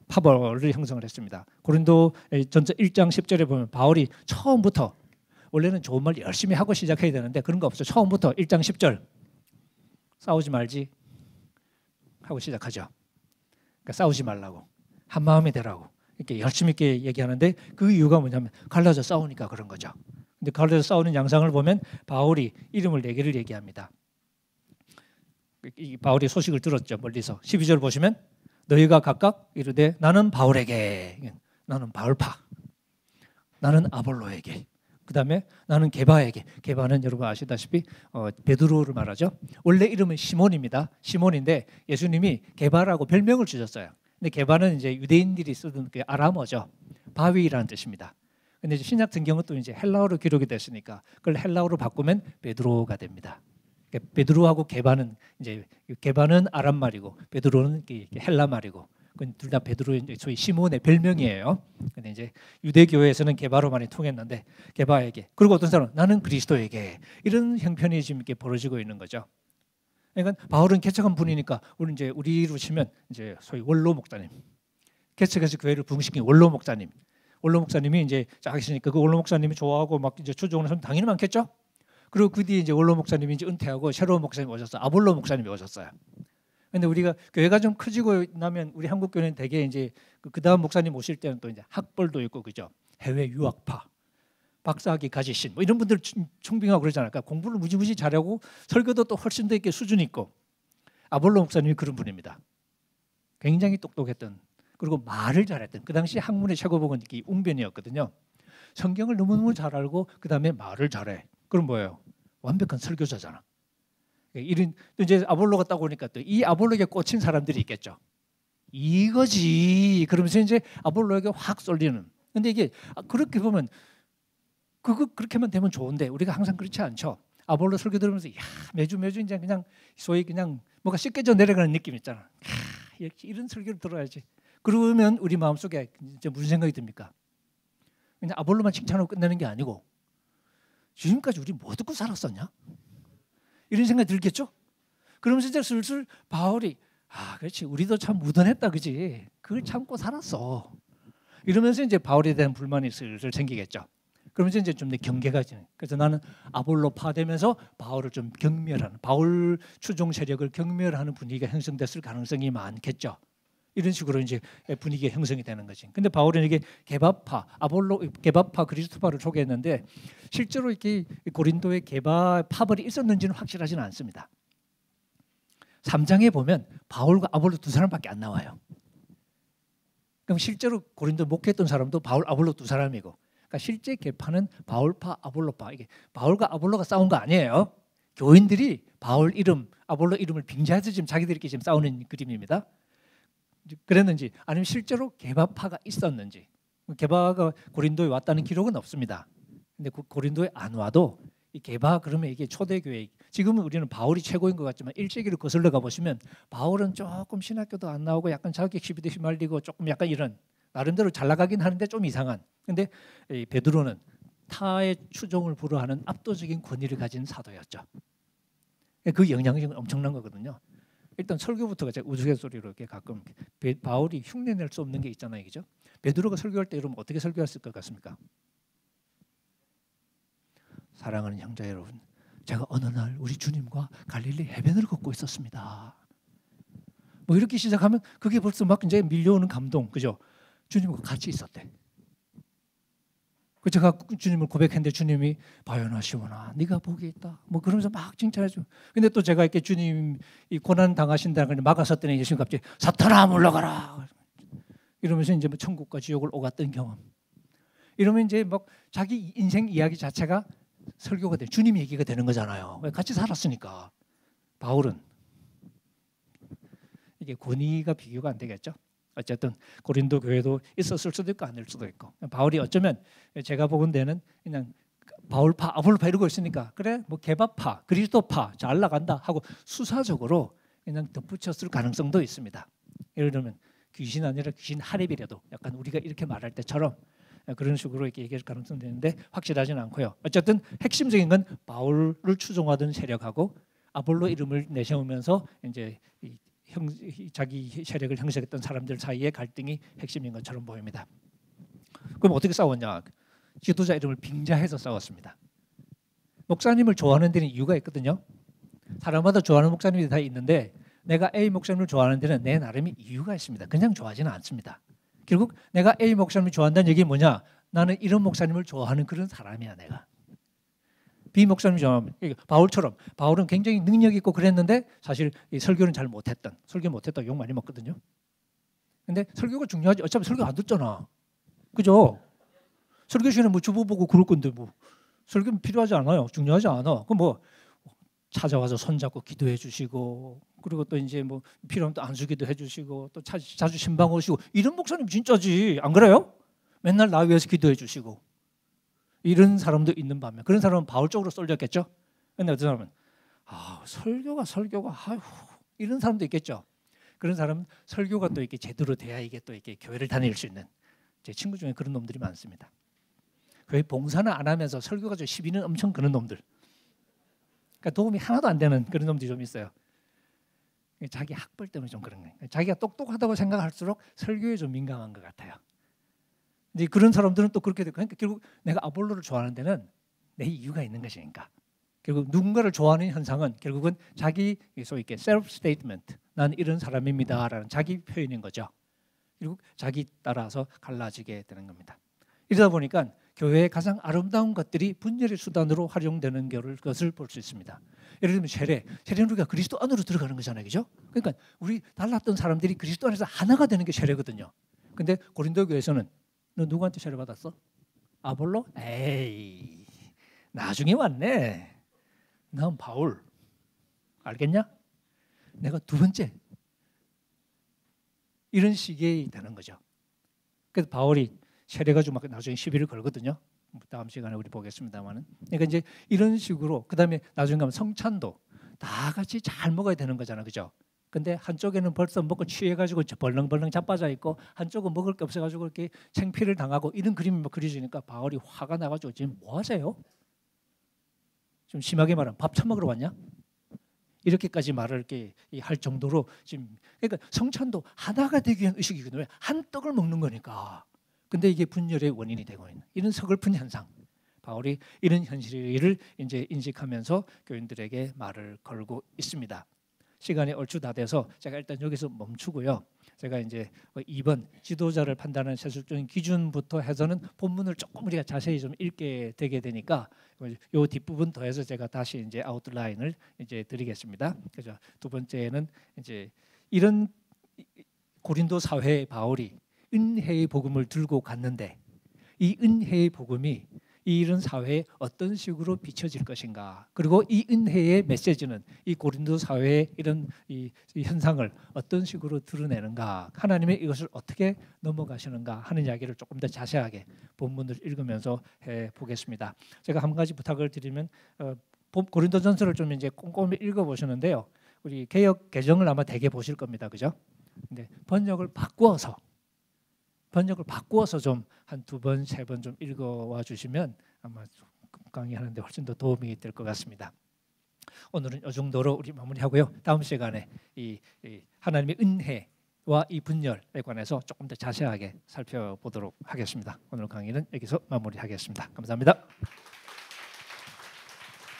파벌을 형성을 했습니다. 고린도 전서 1장 10절에 보면 바울이 처음부터, 원래는 좋은 말 열심히 하고 시작해야 되는데 그런 거 없어요. 처음부터 1장 10절 싸우지 말지 하고 시작하죠. 그러니까 싸우지 말라고, 한 마음이 되라고 이렇게 열심히 있게 얘기하는데, 그 이유가 뭐냐면 갈라져 싸우니까 그런 거죠. 근데 갈라져 싸우는 양상을 보면 바울이 이름을 4개를 얘기합니다. 이 바울이 소식을 들었죠. 멀리서 12절 보시면 너희가 각각 이르되 나는 바울에게, 나는 바울파, 나는 아볼로에게, 그 다음에 나는 게바에게. 게바는 여러분 아시다시피 베드로를 말하죠. 원래 이름은 시몬입니다. 시몬인데 예수님이 게바라고 별명을 주셨어요. 근데 게바는 이제 유대인들이 쓰던 그 아람어죠. 바위라는 뜻입니다. 근데 이제 신약 성경은 또 이제 헬라어로 기록이 됐으니까 그걸 헬라어로 바꾸면 베드로가 됩니다. 베드로하고 게바는 이제 게바는 아람 말이고 베드로는 헬라 말이고, 둘 다 베드로의 소위 시몬의 별명이에요. 근데 이제 유대 교회에서는 게바로 많이 통했는데 게바에게, 그리고 어떤 사람은 나는 그리스도에게, 이런 형편이 지금 이렇게 벌어지고 있는 거죠. 그러니까 바울은 개척한 분이니까 우리로 치면 이제 소위 원로 목사님, 개척해서 교회를 부흥시킨 원로 목사님이 이제 쫙 있으니까 그 원로 목사님이 좋아하고 막 이제 추종하는 사람 당연히 많겠죠. 그리고 그 뒤에 이제 원로 목사님이 이제 은퇴하고 새로운 목사님이 오셨어요. 아볼로 목사님이 오셨어요. 근데 우리가 교회가 좀 커지고 나면 우리 한국 교회는 대개 이제 그 다음 목사님 오실 때는 또 이제 학벌도 있고 그죠. 해외 유학파, 박사학위 가지신 뭐 이런 분들 총빙하고 그러잖아요. 그러니까 공부를 무지무지 잘하고 설교도 또 훨씬 더 이렇게 수준 있고, 아볼로 목사님이 그런 분입니다. 굉장히 똑똑했던, 그리고 말을 잘했던, 그 당시 학문의 최고봉은 이 웅변이었거든요. 성경을 너무너무 잘 알고 그 다음에 말을 잘해. 그럼 뭐예요? 완벽한 설교자잖아. 이런 이제 아볼로가 딱 오니까 또 이 아볼로에게 꽂힌 사람들이 있겠죠. 이거지. 그러면서 이제 아볼로에게 확 쏠리는. 근데 이게 그렇게 보면 그렇게만 되면 좋은데 우리가 항상 그렇지 않죠. 아볼로 설교 들으면서 야, 매주 이제 그냥 소위 그냥 뭐가 씻겨져 내려가는 느낌 있잖아. 역시 이런 설교를 들어야지. 그러면 우리 마음속에 이제 무슨 생각이 듭니까? 그냥 아볼로만 칭찬하고 끝내는 게 아니고 지금까지 우리 뭐 듣고 살았었냐? 이런 생각이 들겠죠? 그러면서 이제 슬슬 바울이 그렇지, 우리도 참 무던했다, 그지? 그걸 참고 살았어. 이러면서 이제 바울에 대한 불만이 슬슬 생기겠죠. 그러면서 이제 좀 더 경계가 지는. 그래서 나는 아볼로파 되면서 바울을 좀 경멸하는, 바울 추종 세력을 경멸하는 분위기가 형성됐을 가능성이 많겠죠. 이런 식으로 이제 분위기가 형성이 되는 거지. 근데 바울은 이게 게바파, 게바파 그리스도파를 소개했는데 실제로 이렇게 고린도에 게바 파벌이 있었는지는 확실하지는 않습니다. 3장에 보면 바울과 아볼로 두 사람밖에 안 나와요. 그럼 실제로 고린도 목회했던 사람도 바울, 아볼로 두 사람이고, 그러니까 실제 계파는 바울파, 아볼로파. 이게 바울과 아볼로가 싸운 거 아니에요. 교인들이 바울 이름, 아볼로 이름을 빙자해서 지금 자기들끼리 지금 싸우는 그림입니다. 그랬는지 아니면 실제로 게바파가 있었는지, 게바가 고린도에 왔다는 기록은 없습니다. 근데 고린도에 안 와도 이 게바 그러면 이게 초대교회, 지금은 우리는 바울이 최고인 것 같지만 1세기를 거슬러 가보시면 바울은 조금 신학교도 안 나오고 약간 자격 시비도 휘말리고 조금 약간 이런 나름대로 잘 나가긴 하는데 좀 이상한. 근데 이 베드로는 타의 추종을 불허하는 압도적인 권위를 가진 사도였죠. 그 영향력은 엄청난 거거든요. 일단 설교부터가 제가 우스갯소리로 이렇게 가끔 바울이 흉내낼 수 없는 게 있잖아요, 그죠? 베드로가 설교할 때 여러분 어떻게 설교했을 것 같습니까? 사랑하는 형제 여러분, 제가 어느 날 우리 주님과 갈릴리 해변을 걷고 있었습니다. 뭐 이렇게 시작하면 그게 벌써 막 이제 밀려오는 감동, 그죠? 주님과 같이 있었대. 그 제가 주님을 고백했는데 주님이 바요나 시오나 네가 복이 있다. 뭐 그러면서 막 칭찬해줘. 근데 또 제가 이렇게 주님 이 고난 당하신다는 걸 막았었더니 예수님 갑자기 사탄아 물러가라. 이러면서 이제 뭐 천국과 지옥을 오갔던 경험. 이러면 이제 막 자기 인생 이야기 자체가 설교가 돼. 주님 얘기가 되는 거잖아요. 같이 살았으니까. 바울은 이게 권위가 비교가 안 되겠죠. 어쨌든 고린도 교회도 있었을 수도 있고 아닐 수도 있고, 바울이 어쩌면 제가 보건대는 그냥 바울파, 아볼로파 이러고 있으니까 그래 뭐 게바파, 그리스도파 잘 나간다 하고 수사적으로 그냥 덧붙였을 가능성도 있습니다. 예를 들면 귀신 아니라 귀신 하랩이라도 약간 우리가 이렇게 말할 때처럼 그런 식으로 이렇게 얘기할 가능성도 있는데 확실하지는 않고요. 어쨌든 핵심적인 건 바울을 추종하던 세력하고 아볼로 이름을 내세우면서 이제 자기 세력을 형성했던 사람들 사이의 갈등이 핵심인 것처럼 보입니다. 그럼 어떻게 싸웠냐? 지도자 이름을 빙자해서 싸웠습니다. 목사님을 좋아하는 데는 이유가 있거든요. 사람마다 좋아하는 목사님이 다 있는데 내가 A 목사님을 좋아하는 데는 내 나름의 이유가 있습니다. 그냥 좋아하지는 않습니다. 결국 내가 A 목사님을 좋아한다는 얘기는 뭐냐? 나는 이런 목사님을 좋아하는 그런 사람이야 내가. B 목사님 좋아하면 바울처럼 바울은 굉장히 능력 있고 그랬는데 사실 이 설교는 잘 못했던, 설교 못했다 욕 많이 먹거든요. 근데 설교가 중요하지. 어차피 설교 안 듣잖아. 그죠? 설교 시간에 뭐 주보 보고 그럴 건데 뭐 설교는 필요하지 않아요. 중요하지 않아. 그럼 뭐 찾아와서 손잡고 기도해 주시고 그리고 또 이제 뭐 필요하면 또 안수기도 해 주시고 또 자주 신방 오시고 이런 목사님 진짜지. 안 그래요? 맨날 나 위해서 기도해 주시고 이런 사람도 있는 반면 그런 사람은 바울 쪽으로 쏠렸겠죠. 근데 어떤 사람은 설교가 아휴 이런 사람도 있겠죠. 그런 사람은 설교가 또 이렇게 제대로 돼야 이게 또 이렇게 교회를 다닐 수 있는, 제 친구 중에 그런 놈들이 많습니다. 교회 봉사는 안 하면서 설교가 좀 시비는 엄청 그런 놈들. 그러니까 도움이 하나도 안 되는 그런 놈들이 좀 있어요. 자기 학벌 때문에 좀 그런 거예요. 자기가 똑똑하다고 생각할수록 설교에 좀 민감한 것 같아요. 근데 그런 사람들은 또 그렇게 되고, 그러니까 결국 내가 아볼로를 좋아하는 데는 내 이유가 있는 것이니까. 결국 누군가를 좋아하는 현상은 결국은 자기 소위 이렇게 self statement, 난 이런 사람입니다라는 자기 표현인 거죠. 결국 자기 따라서 갈라지게 되는 겁니다. 이러다 보니까 교회의 가장 아름다운 것들이 분열의 수단으로 활용되는 것을 볼 수 있습니다. 예를 들면 세례는 우리가 그리스도 안으로 들어가는 거잖아요, 그죠? 그러니까 우리 달랐던 사람들이 그리스도 안에서 하나가 되는 게 세례거든요. 근데 고린도 교회에서는 너 누구한테 세례 받았어? 아볼로? 에이, 나중에 왔네. 난 바울. 알겠냐? 내가 두 번째. 이런 식이 되는 거죠. 그래서 바울이 세례가지고 막 나중에 시비를 걸거든요. 다음 시간에 우리 보겠습니다만은. 그러니까 이제 이런 식으로 그다음에 나중에 가면 성찬도 다 같이 잘 먹어야 되는 거잖아, 그죠? 근데 한쪽에는 벌써 먹고 취해가지고 벌렁벌렁 자빠져 있고 한쪽은 먹을 게 없어가지고 이렇게 창피를 당하고 이런 그림이 막 그려지니까 바울이 화가 나가지고 지금 뭐 하세요? 좀 심하게 말하면 밥 처먹으러 왔냐? 이렇게까지 말을 이렇게 할 정도로 지금 그러니까 성찬도 하나가 되기 위한 의식이거든요. 왜? 한 떡을 먹는 거니까. 근데 이게 분열의 원인이 되고 있는 이런 서글픈 현상. 바울이 이런 현실을 이제 인식하면서 교인들에게 말을 걸고 있습니다. 시간이 얼추 다 돼서 제가 일단 여기서 멈추고요. 제가 이제 2번 지도자를 판단하는 세속적인 기준부터 해서는 본문을 조금 우리가 자세히 좀 읽게 되게 되니까 요 뒷부분 더해서 제가 다시 이제 아웃라인을 이제 드리겠습니다. 그래서 두 번째는 이제 이런 고린도 사회의 바울이 은혜의 복음을 들고 갔는데 이 은혜의 복음이 이런 사회에 어떤 식으로 비춰질 것인가, 그리고 이 은혜의 메시지는 이 고린도 사회의 이런 이 현상을 어떤 식으로 드러내는가, 하나님의 이것을 어떻게 넘어가시는가 하는 이야기를 조금 더 자세하게 본문을 읽으면서 해보겠습니다. 제가 한 가지 부탁을 드리면 고린도전서를 좀 이제 꼼꼼히 읽어보시는데요, 우리 개역 개정을 아마 대개 보실 겁니다, 그죠? 근데 번역을 바꾸어서 좀 한 두 번, 세 번 좀 읽어와 주시면 아마 강의하는데 훨씬 더 도움이 될 것 같습니다. 오늘은 이 정도로 우리 마무리하고요. 다음 시간에 이 하나님의 은혜와 이 분열에 관해서 조금 더 자세하게 살펴보도록 하겠습니다. 오늘 강의는 여기서 마무리하겠습니다. 감사합니다.